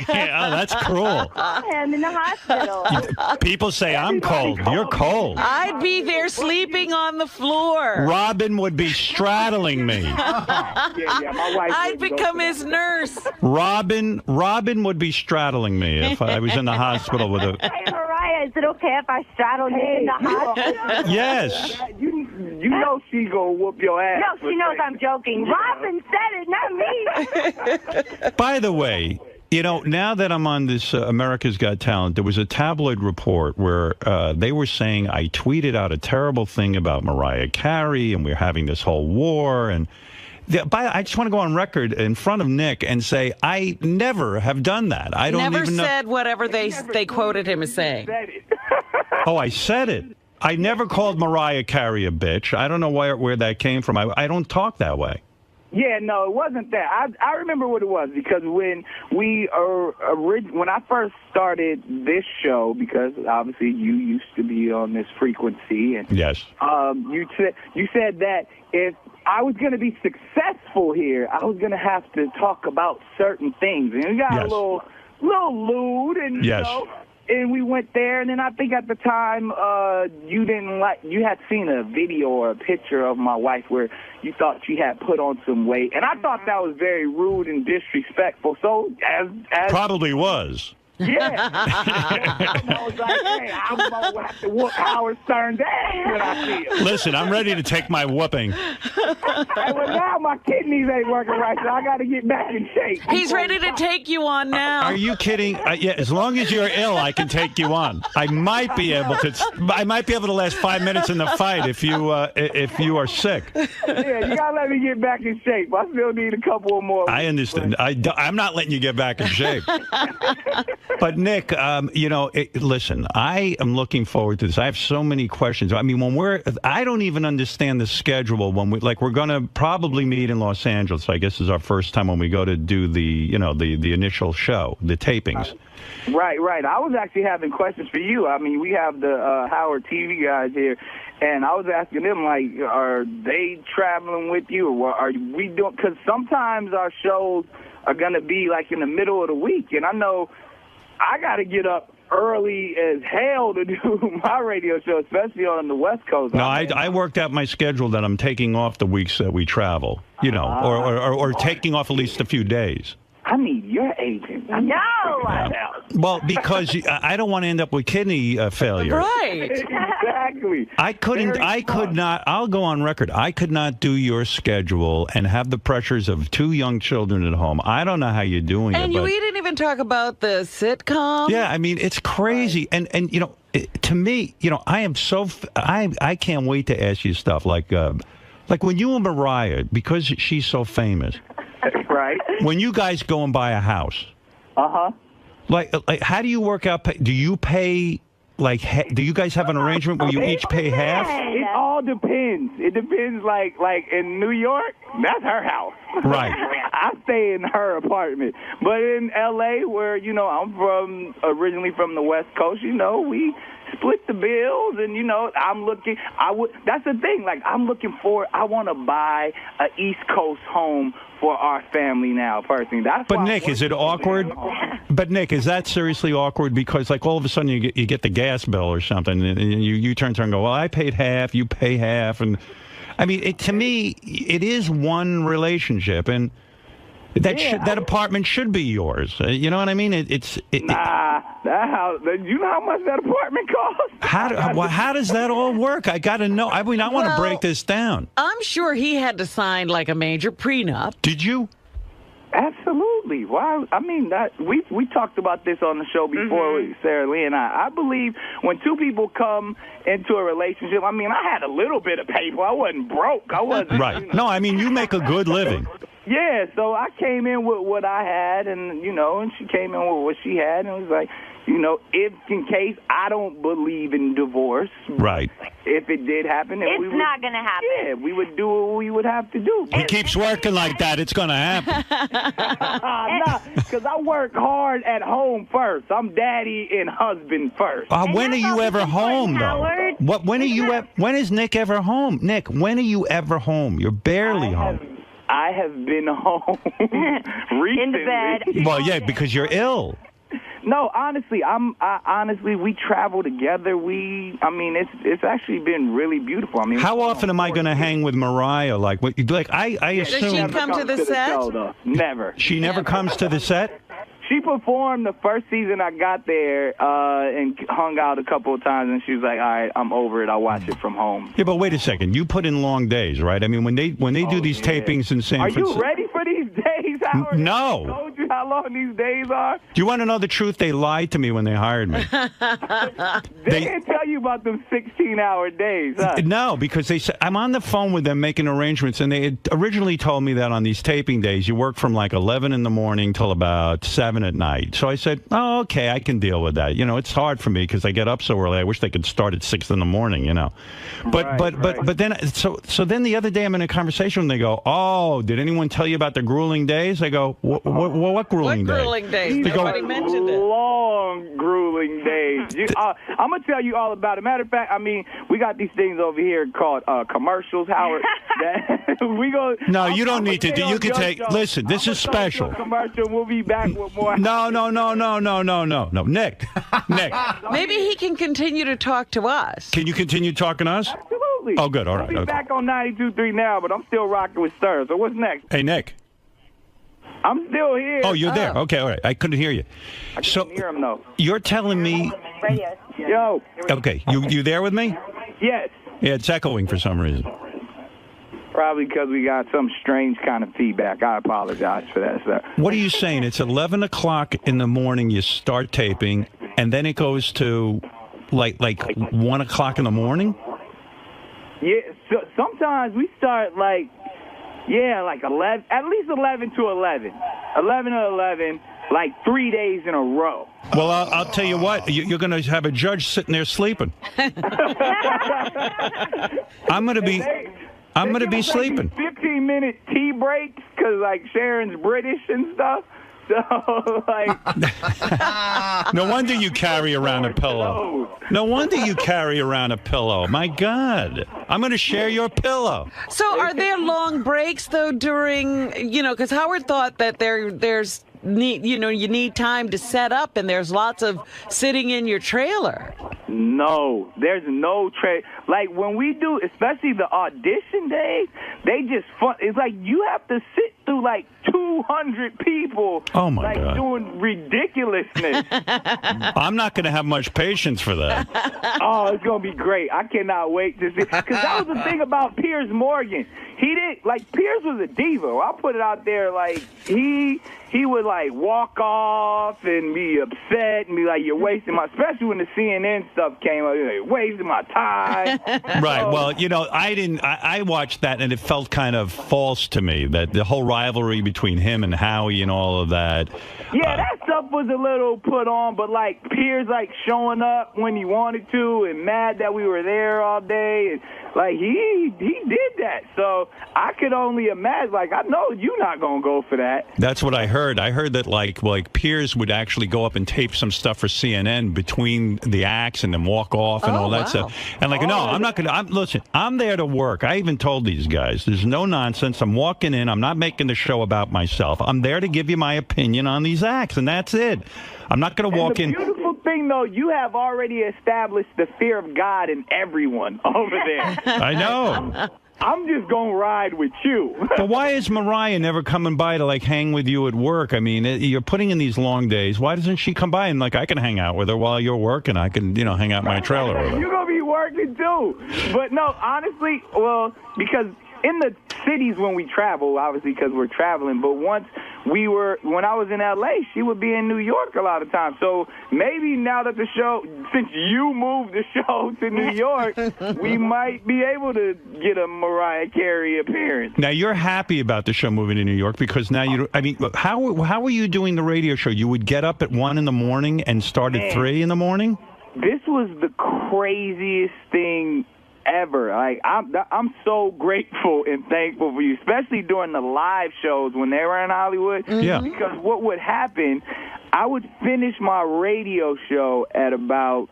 Oh, that's cruel. saw him in the hospital. People say I'm cold. You're cold. I'd be there sleeping on the floor. Robin would be straddling me. My wife I'd become his nurse. Robin would be straddling me if I was in the hospital with a. Hey, Mariah, is it okay if I straddle you in the hospital? Yes. You know she gonna whoop your ass. No, she knows I'm joking. Robin said it, not me. By the way, you know, now that I'm on this America's Got Talent, there was a tabloid report where they were saying I tweeted out a terrible thing about Mariah Carey, and we're having this whole war. And I just want to go on record in front of Nick and say I never have done that. I don't Never even know. said whatever they quoted him as saying. Oh, I said it. I never called Mariah Carey a bitch. I don't know where that came from. I don't talk that way. Yeah, no, it wasn't that. I remember what it was because when when I first started this show, because obviously you used to be on this frequency, and yes, you said that if I was going to be successful here, I was going to have to talk about certain things, and we got a little lewd, and you know. And we went there, and then I think at the time you had seen a video or a picture of my wife where you thought she had put on some weight, and I thought that was very rude and disrespectful. So as probably was. Yeah. I was like, hey, I'm going to have to whoop Howard Stern's ass when I see him. Listen, I'm ready to take my whooping. Well, now my kidneys ain't working right, so I got to get back in shape. He's ready to take you on now. Are you kidding? Yeah, as long as you're ill, I can take you on. I might be able to last 5 minutes in the fight if you are sick. Yeah, you got to let me get back in shape. I still need a couple more. I understand. I'm not letting you get back in shape. But Nick, you know, listen, I am looking forward to this. I have so many questions. I mean, I don't even understand the schedule when we're going to probably meet in Los Angeles. I guess is our first time when we go to do the initial show, the tapings. Right. I was actually having questions for you. I mean, we have the Howard TV guys here, and I was asking them, like, are they traveling with you, or are we doing? Because sometimes our shows are going to be like in the middle of the week, and I know I got to get up early as hell to do my radio show, especially on the West Coast. No, I worked out my schedule that I'm taking off the weeks that we travel, you know, or taking off at least a few days. I need your agent. No! Well, because I don't want to end up with kidney failure. Right. Exactly. I could not, I'll go on record, I could not do your schedule and have the pressures of 2 young children at home. I don't know how you're doing it. And we didn't even talk about the sitcom. Yeah, I mean, it's crazy. And you know, to me, you know, I can't wait to ask you stuff like when you and Mariah, because she's so famous. Right. When you guys go and buy a house. Uh-huh. Like, how do you work out? Do you pay, like, do you guys have an arrangement where you each pay half? It all depends. It depends, like in New York, that's her house. Right. I stay in her apartment. But in L.A., where, you know, I'm originally from the West Coast, you know, we split the bills, and, you know, that's the thing, like, I want to buy an East Coast home for our family now, personally. But Nick, is it awkward? But Nick, is that seriously awkward? Because like all of a sudden you get the gas bill or something, and you turn and go, well, I paid half, you pay half, and I mean, to me, it is one relationship, and That apartment should be yours. You know what I mean? Nah, that house. You know how much that apartment costs? How does that all work? I got to know. I mean, I want to break this down. I'm sure he had to sign like a major prenup. Did you? Absolutely. Why? I mean, we talked about this on the show before with Sarah Lee and I. I believe when two people come into a relationship, I mean, I had a little bit of paper. I wasn't broke. I wasn't. Right. No, I mean, you make a good living. Yeah, so I came in with what I had, and she came in with what she had, and it was like, if in case I don't believe in divorce, right? If it did happen, it's not going to happen. Yeah, we would do what we would have to do. He keeps working like that. It's going to happen. Nah, because I work hard at home first. I'm daddy and husband first. When are you ever home, though? When is Nick ever home? Nick, when are you ever home? You're barely home. I have been home recently. In the bed. Well, yeah, because you're ill. No, honestly, honestly, we travel together. It's actually been really beautiful. I mean, how often am I going to hang with Mariah? Like I assume. Does she come to the set? Never. She never comes to the set? She performed the first season I got there and hung out a couple of times, and she was like, all right, I'm over it. I'll watch it from home. Yeah, but wait a second. You put in long days, right? I mean, when they do these tapings in San Francisco. Are you ready for these days, Howard? No. I told you how long these days are. Do you want to know the truth? They lied to me when they hired me. They didn't tell you about them 16-hour days, huh? No, because they said, I'm on the phone with them making arrangements, and they had originally told me that on these taping days, you work from like 11 in the morning till about 7 at night. So I said, oh, okay, I can deal with that. It's hard for me because I get up so early. I wish they could start at 6 in the morning, But then, so then the other day I'm in a conversation and they go, oh, did anyone tell you about the grueling days? I go, what grueling days? What grueling days? They Nobody mentioned it. Long, grueling days. I'm going to tell you all about it. Matter of fact, I mean, we got these things over here called commercials, Howard. No, you don't need to do. You can take. Listen, this is special. Commercial. We'll be back with more. No, Nick. Maybe he can continue to talk to us. Can you continue talking to us? Absolutely. Oh, good. All right. We'll be back on 92.3 now, but I'm still rocking with Stir. So what's next? Hey, Nick. I'm still here. Oh, you're there. Okay, all right. I couldn't hear you. I couldn't hear him, though. You're telling me. Yo. Okay, you there with me? Yes. Yeah, it's echoing for some reason. Probably because we got some strange kind of feedback. I apologize for that, sir. What are you saying? It's 11 o'clock in the morning, you start taping, and then it goes to like 1 o'clock in the morning? Yeah, so sometimes we start like 11, at least 11 to 11. 11 to 11, like 3 days in a row. Well, I'll tell you what, you're going to have a judge sitting there sleeping. I'm going to be sleeping. 15-minute tea breaks because, like, Sharon's British and stuff. So, like... No wonder you carry around a pillow. No wonder you carry around a pillow. My God. I'm going to share your pillow. So are there long breaks, though, during, because Howard thought that there's... you need time to set up, and there's lots of sitting in your trailer. No, there's no like when we do, especially the audition days, they just fun. It's like you have to sit through like 200 people. Oh my God, doing ridiculousness. I'm not going to have much patience for that. Oh, it's going to be great. I cannot wait to see. Because that was the thing about Piers Morgan. He didn't Piers was a diva. I'll put it out there. Like he would like walk off and be upset and be like, "You're wasting my." Especially when the CNN stuff came up, you're like, wasting my time. Right. Well, I watched that and it felt kind of false to me, that the whole rivalry between him and Howie and all of that. Yeah, that stuff was a little put on, but like Piers showing up when he wanted to and mad that we were there all day, and like he did that. So I could only imagine. Like, I know you're not gonna go for that. That's what I heard. I heard that like Piers would actually go up and tape some stuff for CNN between the acts and then walk off and all that stuff. And no, I'm not gonna. Listen, I'm there to work. I even told these guys, there's no nonsense. I'm walking in. I'm not making the show about myself. I'm there to give you my opinion on these acts, and that's it. I'm not going to walk in. The beautiful thing, though, you have already established the fear of God in everyone over there. I know. I'm just gonna ride with you. But why is Mariah never coming by to like hang with you at work? I mean, you're putting in these long days. Why doesn't she come by and like I can hang out with her while you're working? I can, hang out in my trailer with her. You're gonna be working too. But no, honestly, well, because in the cities when we travel, obviously because we're traveling, but when I was in LA, she would be in New York a lot of times. So maybe now that since you moved the show to New York, we might be able to get a Mariah Carey appearance. Now you're happy about the show moving to New York because now how were you doing the radio show? You would get up at 1 in the morning and start at 3 in the morning? This was the craziest thing ever. Like I'm so grateful and thankful for you, especially during the live shows when they were in Hollywood. Yeah. Because what would happen, I would finish my radio show at about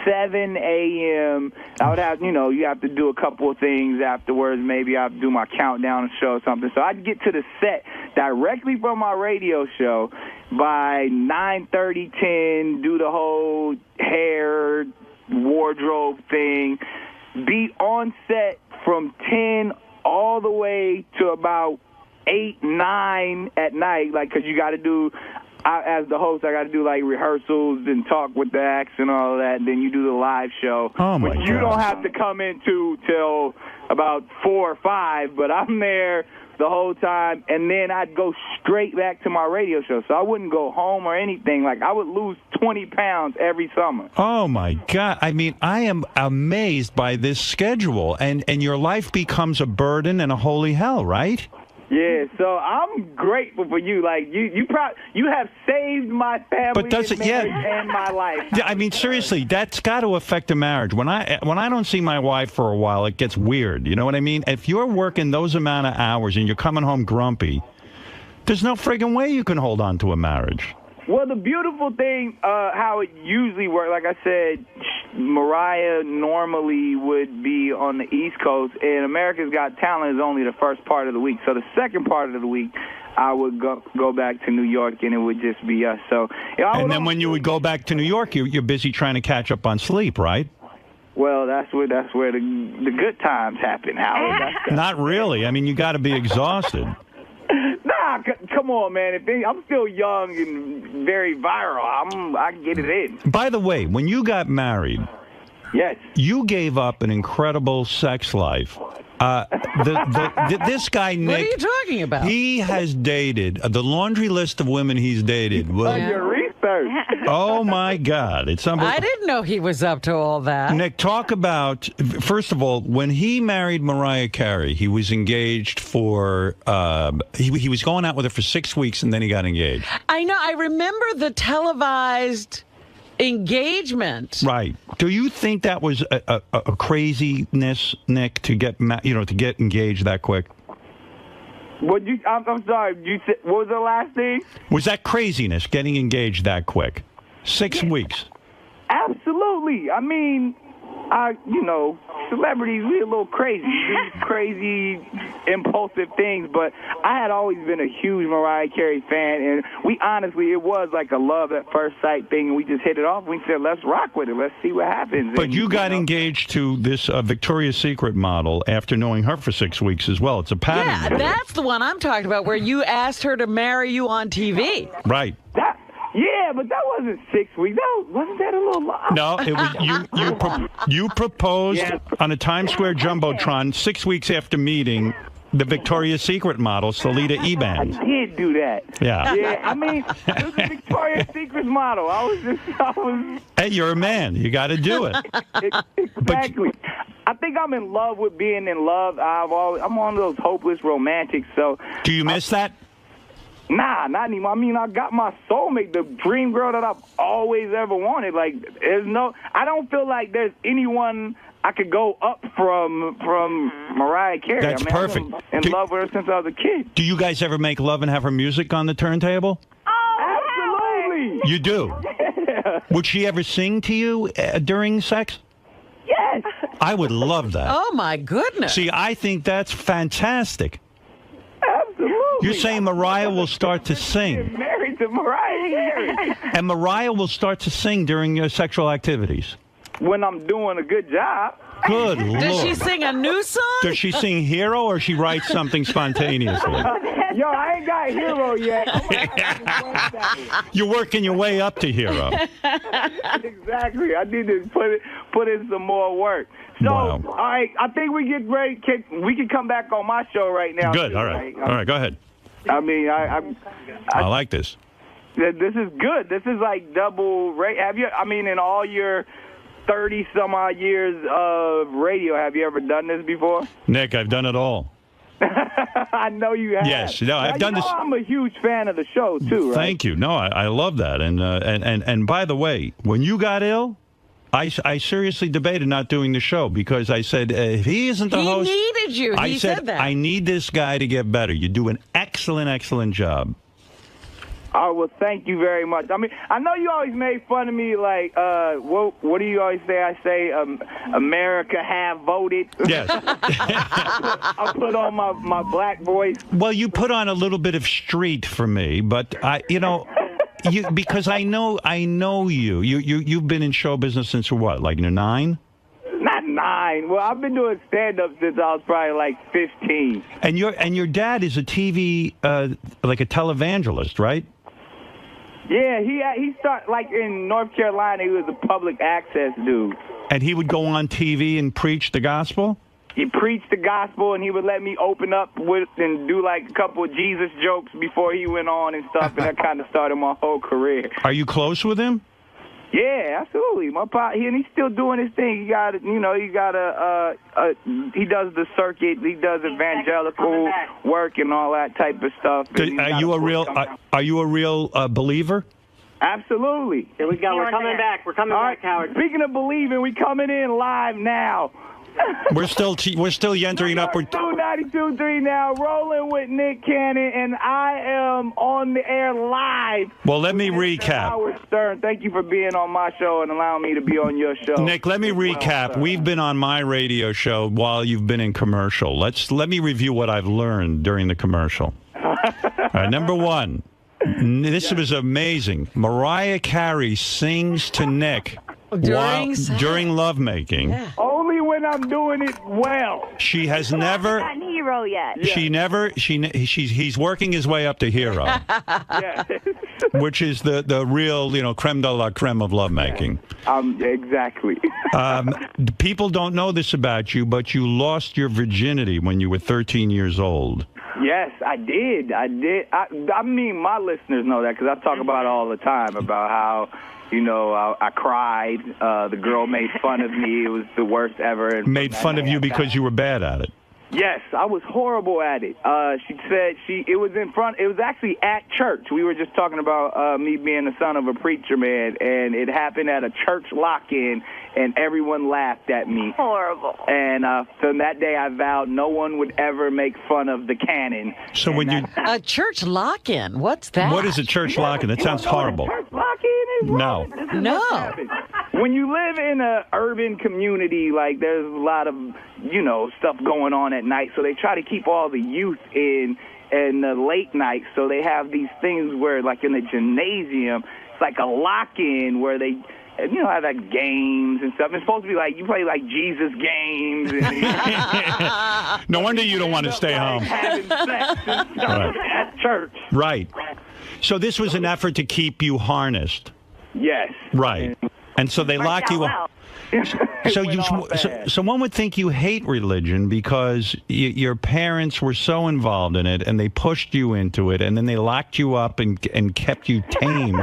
7 a.m. I would have, you have to do a couple of things afterwards. Maybe I'd do my countdown show or something. So I'd get to the set directly from my radio show by 9:30, 10, do the whole hair, wardrobe thing, be on set from 10 all the way to about 8, 9 at night, because you got to do, as the host, I got to do rehearsals and talk with the acts and all of that, and then you do the live show. Oh my God. You don't have to come into till about 4 or 5, but I'm there the whole time, and then I'd go straight back to my radio show. So I wouldn't go home or anything. I would lose 20 pounds every summer. Oh, my God. I mean, I am amazed by this schedule, and your life becomes a burden and a holy hell, right? Yeah, so I'm grateful for you. You have saved my family and my life. Yeah, I mean, seriously, that's got to affect a marriage. When I don't see my wife for a while, it gets weird. You know what I mean? If you're working those amount of hours and you're coming home grumpy, there's no friggin' way you can hold on to a marriage. Well, the beautiful thing, how it usually works, like I said, Mariah normally would be on the East Coast, and America's Got Talent is only the first part of the week. So the second part of the week, I would go back to New York, and it would just be us. So, and then when you would go back to New York, you're busy trying to catch up on sleep, right? Well, that's where the good times happen, Howard. Not really. I mean, you got to be exhausted. Nah, come on, man. I'm still young and very viral. I can get it in. By the way, when you got married, yes, you gave up an incredible sex life. This guy, Nick... What are you talking about? He has dated, the laundry list of women he's dated. Your research. Oh, my God. It's unbelievable. I didn't know he was up to all that. Nick, talk about, first of all, when he married Mariah Carey, he was engaged for, he was going out with her for 6 weeks, and then he got engaged. I know. I remember the televised engagement. Right. Do you think that was a craziness, Nick, to get engaged that quick? I'm sorry. What was the last thing? Was that craziness, getting engaged that quick? 6 weeks. Absolutely. I mean, celebrities, we a little crazy. Do crazy, impulsive things, but I had always been a huge Mariah Carey fan, and it was like a love at first sight thing, and we just hit it off. We said, let's rock with it. Let's see what happens. But you got engaged to this Victoria's Secret model after knowing her for 6 weeks as well. It's a pattern. Yeah, that's the one I'm talking about, where you asked her to marry you on TV. Right. Yeah, but that wasn't 6 weeks. Wasn't that a little long? No, it was you proposed on a Times Square Jumbotron 6 weeks after meeting the Victoria's Secret model, Salida Eban. I did do that. Yeah. Yeah, I mean, it was a Victoria's Secret model. Hey, you're a man. You got to do it. Exactly. I think I'm in love with being in love. I'm one of those hopeless romantics. So. Do you miss that? Nah, not anymore. I mean, I got my soulmate, the dream girl that I've always ever wanted. I don't feel like there's anyone I could go up from Mariah Carey. That's perfect. I've been in love with her since I was a kid. Do you guys ever make love and have her music on the turntable? Absolutely. You do? Yeah. Would she ever sing to you during sex? Yes. I would love that. Oh, my goodness. See, I think that's fantastic. Absolutely. You're saying Mariah will start to sing. Married to Mariah Carey. And Mariah will start to sing during your sexual activities. when I'm doing a good job. Good Lord. Does she sing a new song? Does she sing Hero or she writes something spontaneously? Yo, I ain't got Hero yet. You're working your way up to Hero. Exactly. I need to put in some more work. So, Wow. all right, I think we get ready. We can come back on my show right now. Good. too, All right. All right. Go ahead. I mean, I like this. This is good. This is like double rate. Have you? I mean, in all your 30 some odd years of radio, have you ever done this before? Nick, I've done it all. I know you have. Yes. No, I've done this. I'm a huge fan of the show too. Right? Thank you. No, I love that. And by the way, when you got ill, I seriously debated not doing the show because I said if he isn't the host, he needed you. I He said that. I need this guy to get better. You do an excellent job. Oh, well, thank you very much. I mean, I know you always made fun of me, like, what do you always say? I say, America have voted. Yes. I put on my black voice. Well, you put on a little bit of street for me, but because I know you. You've been in show business since what, like you're 9? Not 9. Well, I've been doing stand-up since I was probably like 15. And your dad is a TV, like a televangelist, right? Yeah, he started, like, in North Carolina, he was a public access dude. And he would go on TV and preach the gospel? He preached the gospel, and he would let me open up with and do, like, a couple of Jesus jokes before he went on and stuff, and that kind of started my whole career. Are you close with him? Yeah, absolutely. My pop, and he's still doing his thing. He does the circuit. He does evangelical work and all that type of stuff. Are you a real believer? Absolutely. Here we go. We're coming back. We're coming back, Howard. Speaking of believing, we coming in live now. We're still entering up. 92.3 now, rolling with Nick Cannon, and I am on the air live. Well, let me recap. Howard Stern, thank you for being on my show and allowing me to be on your show. Nick, let me recap. We've been on my radio show while you've been in commercial. Let me review what I've learned during the commercial. All right, number 1, this was amazing. Mariah Carey sings to Nick during lovemaking. Yeah. Only when I'm doing it well. She has never. Not hero yet. He's working his way up to Hero, which is the real, creme de la creme of lovemaking. Exactly. People don't know this about you, but you lost your virginity when you were 13 years old. Yes, I did. I mean, my listeners know that because I talk about it all the time, about how, I cried. The girl made fun of me. It was the worst ever. And made fun of you because you were bad at it. Yes, I was horrible at it. She said it was actually at church. We were just talking about me being the son of a preacher man, and it happened at a church lock-in, and everyone laughed at me. Horrible. And from that day, I vowed no one would ever make fun of the canon. So when you... A church lock-in? What's that? What is a church lock-in? That sounds horrible. Church lock-in is no. No. When you live in an urban community, like, there's a lot of, stuff going on at night, so they try to keep all the youth in the late nights, so they have these things where, like, in the gymnasium, it's like a lock-in where they... have like games and stuff. It's supposed to be like you play like Jesus games. And, no wonder you don't want to stay home. Having sex and stuff at church. Right. So this was an effort to keep you harnessed. Yes. Right. And so they locked you up. So one would think you hate religion because your parents were so involved in it and they pushed you into it and then they locked you up and kept you tame.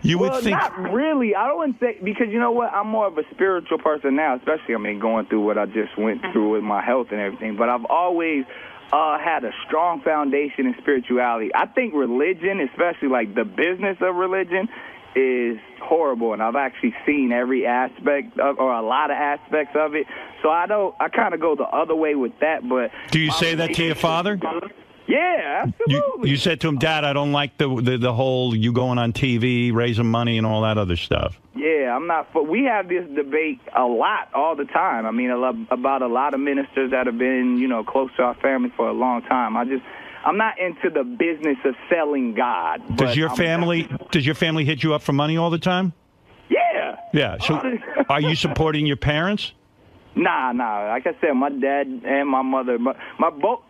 You would think... not really. I don't say... Because you know what? I'm more of a spiritual person now, especially, going through what I just went through with my health and everything. But I've always had a strong foundation in spirituality. I think religion, especially like the business of religion, is horrible. And I've actually seen every aspect or a lot of aspects of it. So I kind of go the other way with that. But do you say that to your father? Yeah, absolutely. You said to him, Dad, I don't like the whole you going on TV, raising money, and all that other stuff. Yeah, I'm not. But we have this debate a lot, all the time. About a lot of ministers that have been, close to our family for a long time. I'm not into the business of selling God. Does your family hit you up for money all the time? Yeah. Yeah. So, are you supporting your parents? Nah. Like I said, my dad and my mother,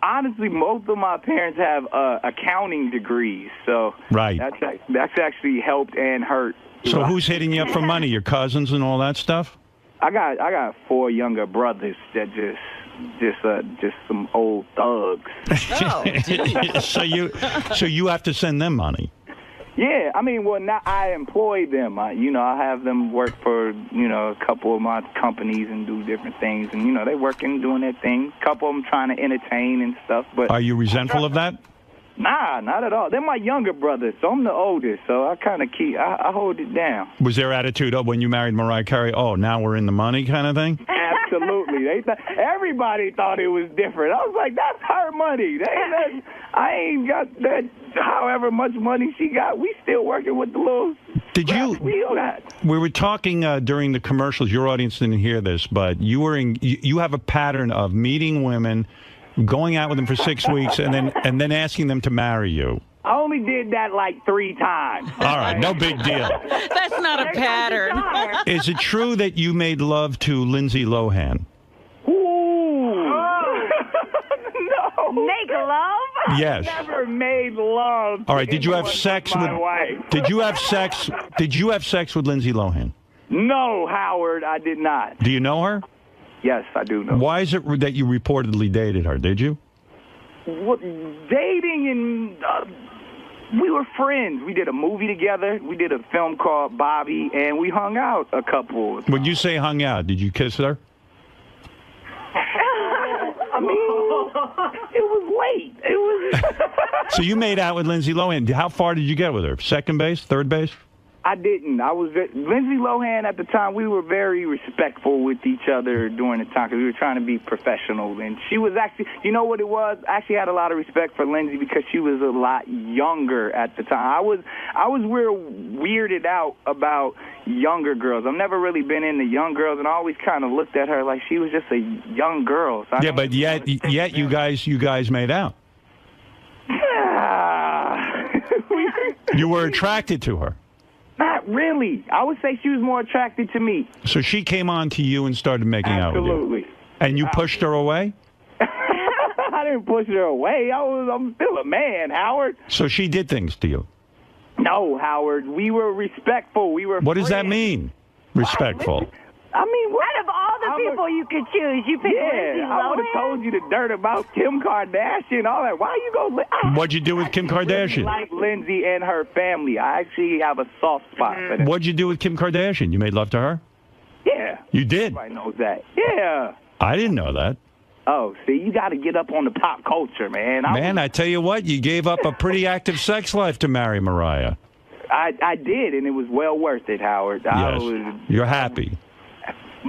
honestly, most of my parents have accounting degrees, so right. That's actually helped and hurt. So who's hitting you up for money? Your cousins and all that stuff? I got 4 younger brothers that just some old thugs. So you have to send them money. Yeah, I mean, well, now I employ them. I have them work for, a couple of my companies and do different things. And, they working, doing their thing. A couple of them trying to entertain and stuff. But are you resentful of that? Nah, not at all. They're my younger brothers, so I'm the oldest. So I kind of I hold it down. Was their attitude, when you married Mariah Carey, now we're in the money kind of thing? Absolutely. Everybody thought it was different. I was like, that's her money. I ain't got that. However much money she got, we still working with the little. Did you? We were talking during the commercials. Your audience didn't hear this, but you have a pattern of meeting women, going out with them for 6 weeks, and then asking them to marry you. I only did that like 3 times. All right, no big deal. That's not a pattern. Is it true that you made love to Lindsay Lohan? Make love? Yes. I never made love. All right. Did you have sex with my wife? Did you have sex with Lindsay Lohan? No, Howard, I did not. Do you know her? Yes, I do know. Why is it that you reportedly dated her? Did you? What, dating and we were friends. We did a movie together. We did a film called Bobby, and we hung out a couple. When you say hung out, did you kiss her? I mean, it was late. It was. So you made out with Lindsay Lohan. How far did you get with her? Second base? Third base? I didn't. Lindsay Lohan at the time, we were very respectful with each other during the time because we were trying to be professional. And she was actually, you know what it was? I actually had a lot of respect for Lindsay because she was a lot younger at the time. I was real weirded out about younger girls. I've never really been into young girls, and I always kind of looked at her like she was just a young girl. So but yet you guys made out. You were attracted to her. Not really. I would say she was more attracted to me. So she came on to you and started making out with you. Absolutely. And you pushed her away? I didn't push her away. I'm still a man, Howard. So she did things to you? No, Howard. We were respectful. We were What does friends. that mean, respectful? I mean, out of all the people you could choose, you picked Lindsay Lohan? I would have told you the dirt about Kim Kardashian, all that. Why you go? What'd you do with Kim Kardashian? I like Lindsay and her family. I actually have a soft spot for them. What'd you do with Kim Kardashian? You made love to her? Yeah. You did? Everybody knows that. Yeah. I didn't know that. Oh, see, you got to get up on the pop culture, man. I tell you what, you gave up a pretty active sex life to marry Mariah. I did, and it was well worth it, Howard. Yes. You're happy.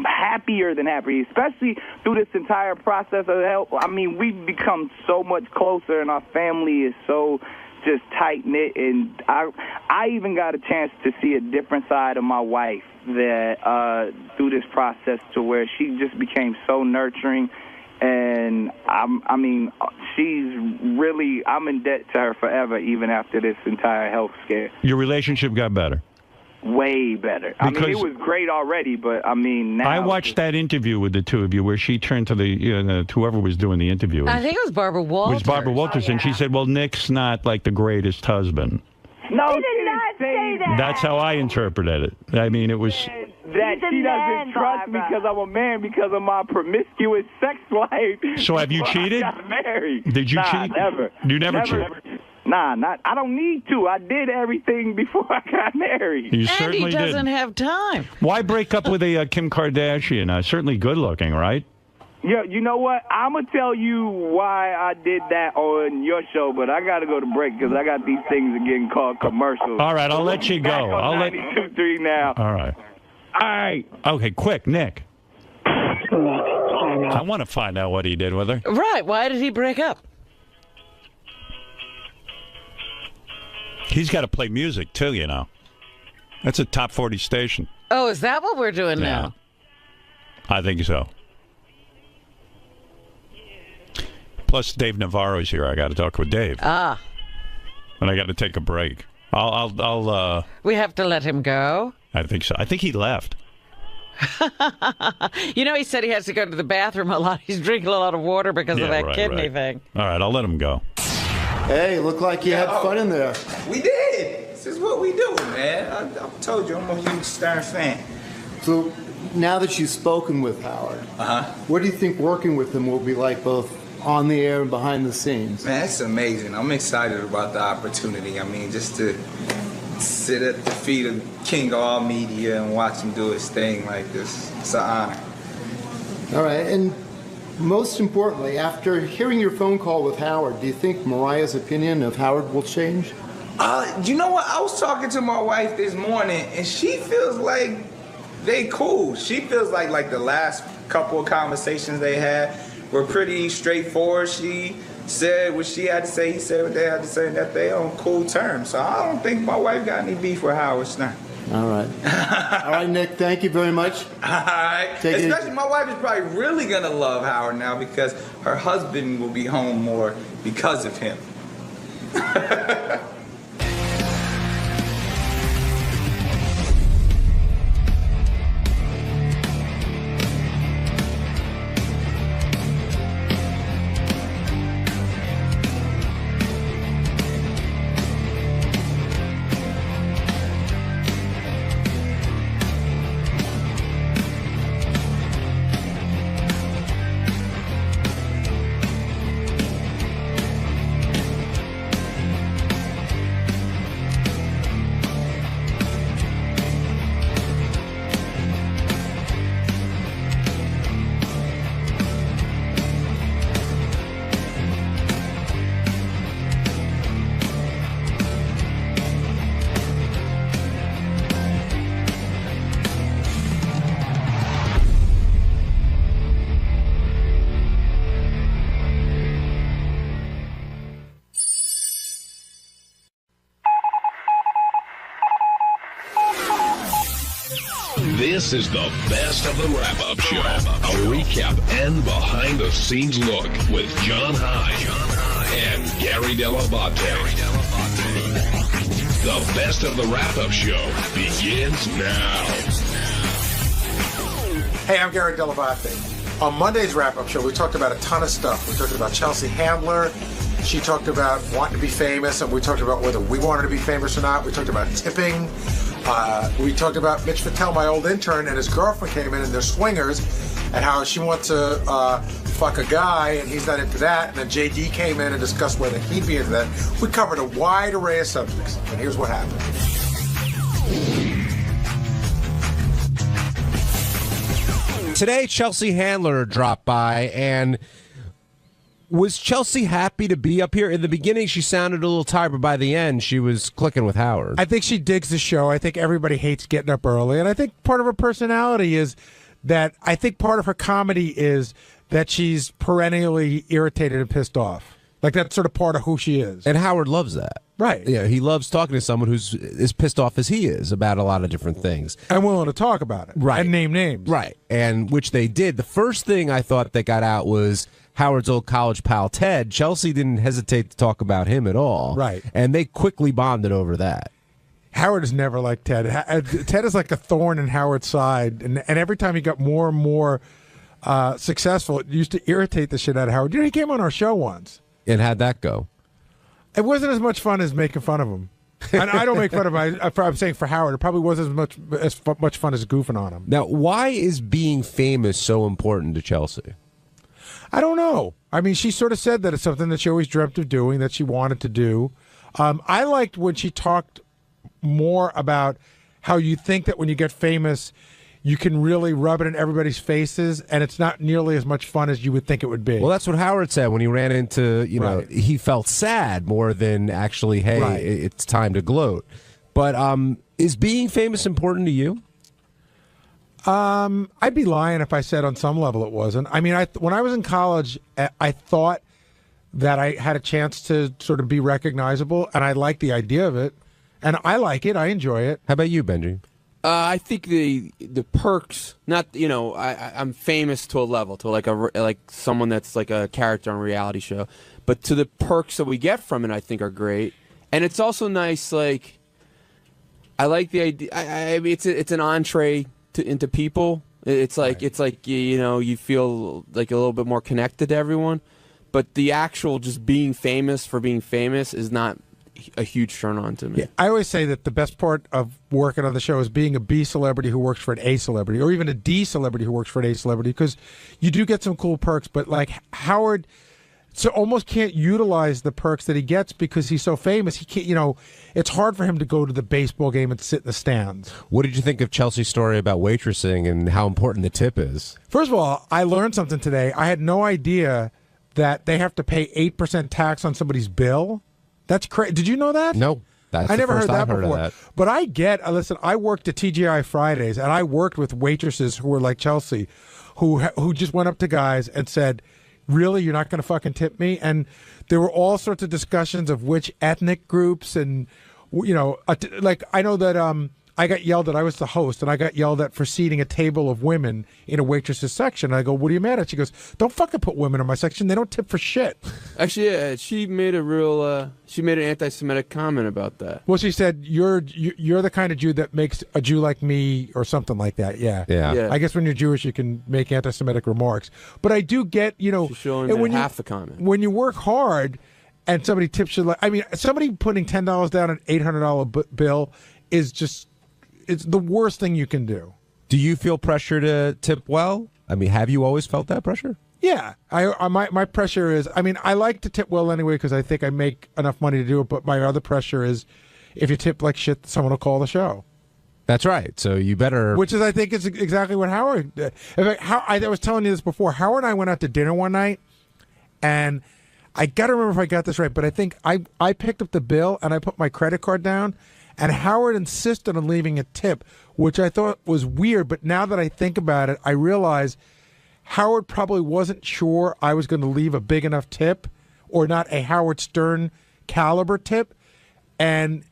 Happier than happy, especially through this entire process of help. I mean, we've become so much closer, and our family is so just tight-knit, and I even got a chance to see a different side of my wife that through this process to where she just became so nurturing, and I mean, I'm in debt to her forever, even after this entire health scare. Your relationship got better? Way better. I mean, it was great already, but I mean, now... I watched that interview with the two of you where she turned to whoever was doing the interview. I think it was Barbara Walters. It was Barbara Walters, and she said, well, Nick's not like the greatest husband. No, she did not say that. That's how I interpreted it. I mean, it was... That she doesn't trust me because I'm a man because of my promiscuous sex life. So have you cheated? I got married. Did you cheat? Never. You never cheated? Nah, I don't need to. I did everything before I got married. You and certainly he doesn't did. have time. Why break up with a Kim Kardashian? Certainly good looking, right? Yeah, you know what? I'm going to tell you why I did that on your show, but I got to go to break because I got these things again called commercials. All right, I'll let you go. I'll let 92.3 now. All right. All right. Okay, quick, Nick. I want to find out what he did with her. Right. Why did he break up? He's got to play music, too, you know. That's a top 40 station. Oh, is that what we're doing now? I think so. Plus, Dave Navarro's here. I got to talk with Dave. Ah. And I got to take a break. I'll We have to let him go? I think so. I think he left. You know, he said he has to go to the bathroom a lot. He's drinking a lot of water because of that kidney thing. All right, I'll let him go. Hey, looked like you had fun in there. We did. This is what we do, man. I told you, I'm a huge Stern fan. So now that you've spoken with Howard, what do you think working with him will be like both on the air and behind the scenes? Man, it's amazing. I'm excited about the opportunity. I mean, just to sit at the feet of King of all media and watch him do his thing like this, it's an honor. All right, and most importantly, after hearing your phone call with Howard, do you think Mariah's opinion of Howard will change? You know what? I was talking to my wife this morning, and she feels like they cool. She feels like the last couple of conversations they had were pretty straightforward. She said what she had to say, he said what they had to say, and that they on cool terms. So I don't think my wife got any beef with Howard Stern. All right. All right, Nick, thank you very much. All right. Especially my wife is probably really going to love Howard now because her husband will be home more because of him. This is the best of the wrap-up show. A recap and behind-the-scenes look with John High and Gary 𝗏𝗏𝗏𝗏. The best of the wrap-up show begins now. Hey, I'm Gary 𝗏𝗏𝗏𝗏. On Monday's wrap-up show, we talked about a ton of stuff. We talked about 𝗏𝐿CE Handler. She talked about wanting to be famous, and we talked about whether we wanted to be famous or not. We talked about tipping. We talked about 𝗦𝗵C𝗄𝗏, my old intern, and his girlfriend came in, and they're swingers, and how she wants to fuck a guy, and he's not into that. And then JD came in and discussed whether he'd be into that. We covered a wide array of subjects, and here's what happened. Today, 𝗏𝐿CE Handler dropped by, and was 𝗏𝐿CE happy to be up here? In the beginning, she sounded a little tired, but by the end, she was clicking with Howard. I think she digs the show. I think everybody hates getting up early. And I think part of her personality is that I think part of her comedy is that she's perennially irritated and pissed off. Like, that's sort of part of who she is. And Howard loves that. Right. Yeah, he loves talking to someone who's as pissed off as he is about a lot of different things. And willing to talk about it. Right. And name names. Right. And which they did. The first thing I thought that got out was Howard's old college pal, Ted. 𝗏𝐿CE didn't hesitate to talk about him at all. Right. And they quickly bonded over that. Howard is never like Ted. Ted is like a thorn in Howard's side. And every time he got more and more successful, it used to irritate the shit out of Howard. You know, he came on our show once. And how'd that go? It wasn't as much fun as making fun of him. And I don't make fun of him. I'm saying for Howard, it probably wasn't as much fun as goofing on him. Now, why is being famous so important to 𝗏𝐿CE? I don't know. I mean, she sort of said that it's something that she always dreamt of doing, that she wanted to do. I liked when she talked more about how you think that when you get famous, you can really rub it in everybody's faces, and it's not nearly as much fun as you would think it would be. Well, that's what Howard said when he ran into, Right. he felt sad more than actually, hey, Right. it's time to gloat. But is being famous important to you? I'd be lying if I said on some level it wasn't. I mean, when I was in college, I thought that I had a chance to sort of be recognizable, and I liked the idea of it, and I like it. I enjoy it. How about you, Benji? I think the perks, not I'm famous to a level, to like someone that's like a character on a reality show, but to the perks that we get from it, I think are great, and it's also nice. Like, I like the idea. I mean, it's an entree into people, It's like you feel like a little bit more connected to everyone, but the actual just being famous for being famous is not a huge turn on to me. Yeah, I always say that the best part of working on the show is being a B celebrity who works for an A celebrity, or even a D celebrity who works for an A celebrity, because you do get some cool perks. But like Howard, so almost can't utilize the perks that he gets because he's so famous. He can't, it's hard for him to go to the baseball game and sit in the stands. What did you think of Chelsea's story about waitressing and how important the tip is? First of all, I learned something today. I had no idea that they have to pay 8% tax on somebody's bill. That's crazy. Did you know that? No. I never heard that I've heard before. of that. But I listen, I worked at TGI Fridays, and I worked with waitresses who were like Chelsea, who just went up to guys and said, really, you're not going to fucking tip me? And there were all sorts of discussions of which ethnic groups, and, like I know that I got yelled at. I was the host, and I got yelled at for seating a table of women in a waitress's section. I go, what are you mad at? She goes, don't fucking put women in my section. They don't tip for shit. Actually, yeah, she made an anti-Semitic comment about that. Well, she said, you're the kind of Jew that makes a Jew like me, or something like that. Yeah. I guess when you're Jewish, you can make anti-Semitic remarks. But I do get, She's showing half the comment. When you work hard and somebody tips you, somebody putting $10 down an $800 bill is just, it's the worst thing you can do. Do you feel pressure to tip well? I mean, have you always felt that pressure? Yeah. My pressure is, I like to tip well anyway because I think I make enough money to do it, but my other pressure is if you tip like shit, someone will call the show. That's right. So you better... Which is, I think, is exactly what Howard did. In fact, I was telling you this before. Howard and I went out to dinner one night, and I got to remember if I got this right, but I think I picked up the bill and I put my credit card down, and Howard insisted on leaving a tip, which I thought was weird. But now that I think about it, I realize Howard probably wasn't sure I was going to leave a big enough tip, or not a Howard Stern caliber tip. And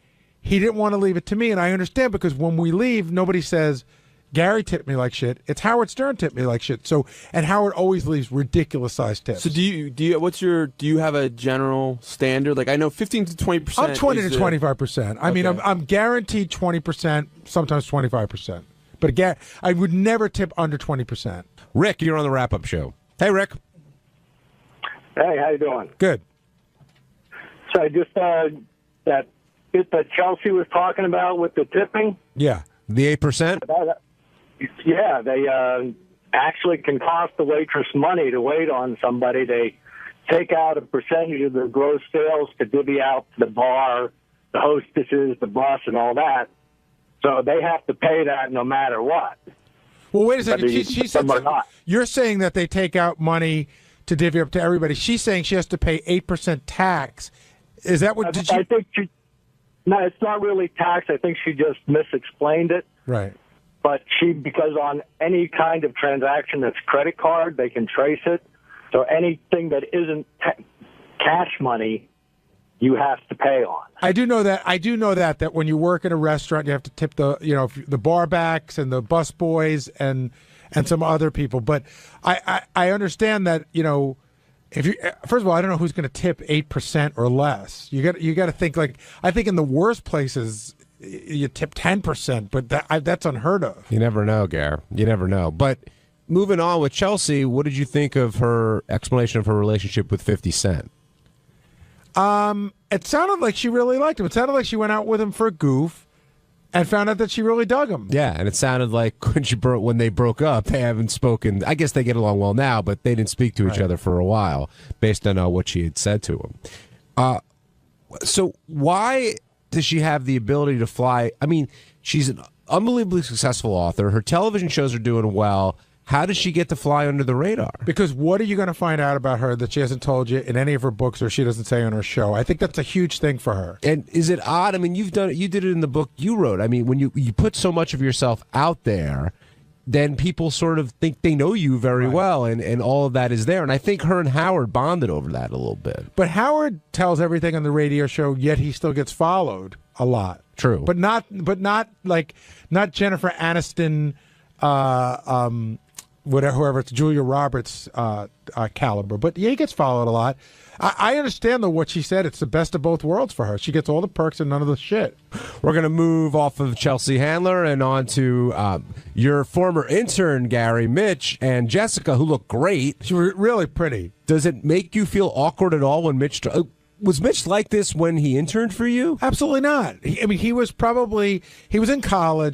he didn't want to leave it to me. And I understand, because when we leave, nobody says, Gary tipped me like shit. It's Howard Stern tipped me like shit. So, and Howard always leaves ridiculous sized tips. So do you have a general standard? Like, I know 15 to 20%. I'm 20 to 25%. I mean, I'm guaranteed 20%, sometimes 25%. But again, I would never tip under 20%. Rick, you're on the wrap-up show. Hey, Rick. Hey, how you doing? Good. So I just that bit that Chelsea was talking about with the tipping. Yeah, the 8%. Yeah, they actually can cost the waitress money to wait on somebody. They take out a percentage of their gross sales to divvy out the bar, the hostesses, the bus, and all that. So they have to pay that no matter what. Well, wait a second. She said you're saying that they take out money to divvy up to everybody. She's saying she has to pay 8% tax. Is that what? I think no, it's not really tax. I think she just misexplained it. Right. But because on any kind of transaction that's credit card, they can trace it. So anything that isn't cash money, you have to pay on. I do know that when you work in a restaurant, you have to tip the bar backs and the bus boys and some other people. But I understand that, if you, first of all, I don't know who's going to tip 8% or less. You got to think, like, I think in the worst places you tip 10%, but that's unheard of. You never know, Gar. You never know. But moving on with Chelsea, what did you think of her explanation of her relationship with 50 Cent? It sounded like she really liked him. It sounded like she went out with him for a goof and found out that she really dug him. Yeah, and it sounded like when they broke up, they haven't spoken. I guess they get along well now, but they didn't speak to each other for a while, based on what she had said to him. So why does she have the ability to fly? I mean, she's an unbelievably successful author. Her television shows are doing well. How does she get to fly under the radar? Because what are you going to find out about her that she hasn't told you in any of her books, or she doesn't say on her show? I think that's a huge thing for her. And is it odd? I mean, you did it in the book you wrote. I mean, when you put so much of yourself out there, then people sort of think they know you very well, and all of that is there. And I think her and Howard bonded over that a little bit. But Howard tells everything on the radio show, yet he still gets followed a lot. True. But not Jennifer Aniston whoever it's Julia Roberts caliber. But yeah, he gets followed a lot. I understand though what she said. It's the best of both worlds for her. She gets all the perks and none of the shit. We're going to move off of 𝗪cie Handler and on to your former intern, Gary, Mitch, and Jessica, who look great. She was really pretty. Does it make you feel awkward at all when Mitch... was Mitch like this when he interned for you? Absolutely not. He was in college.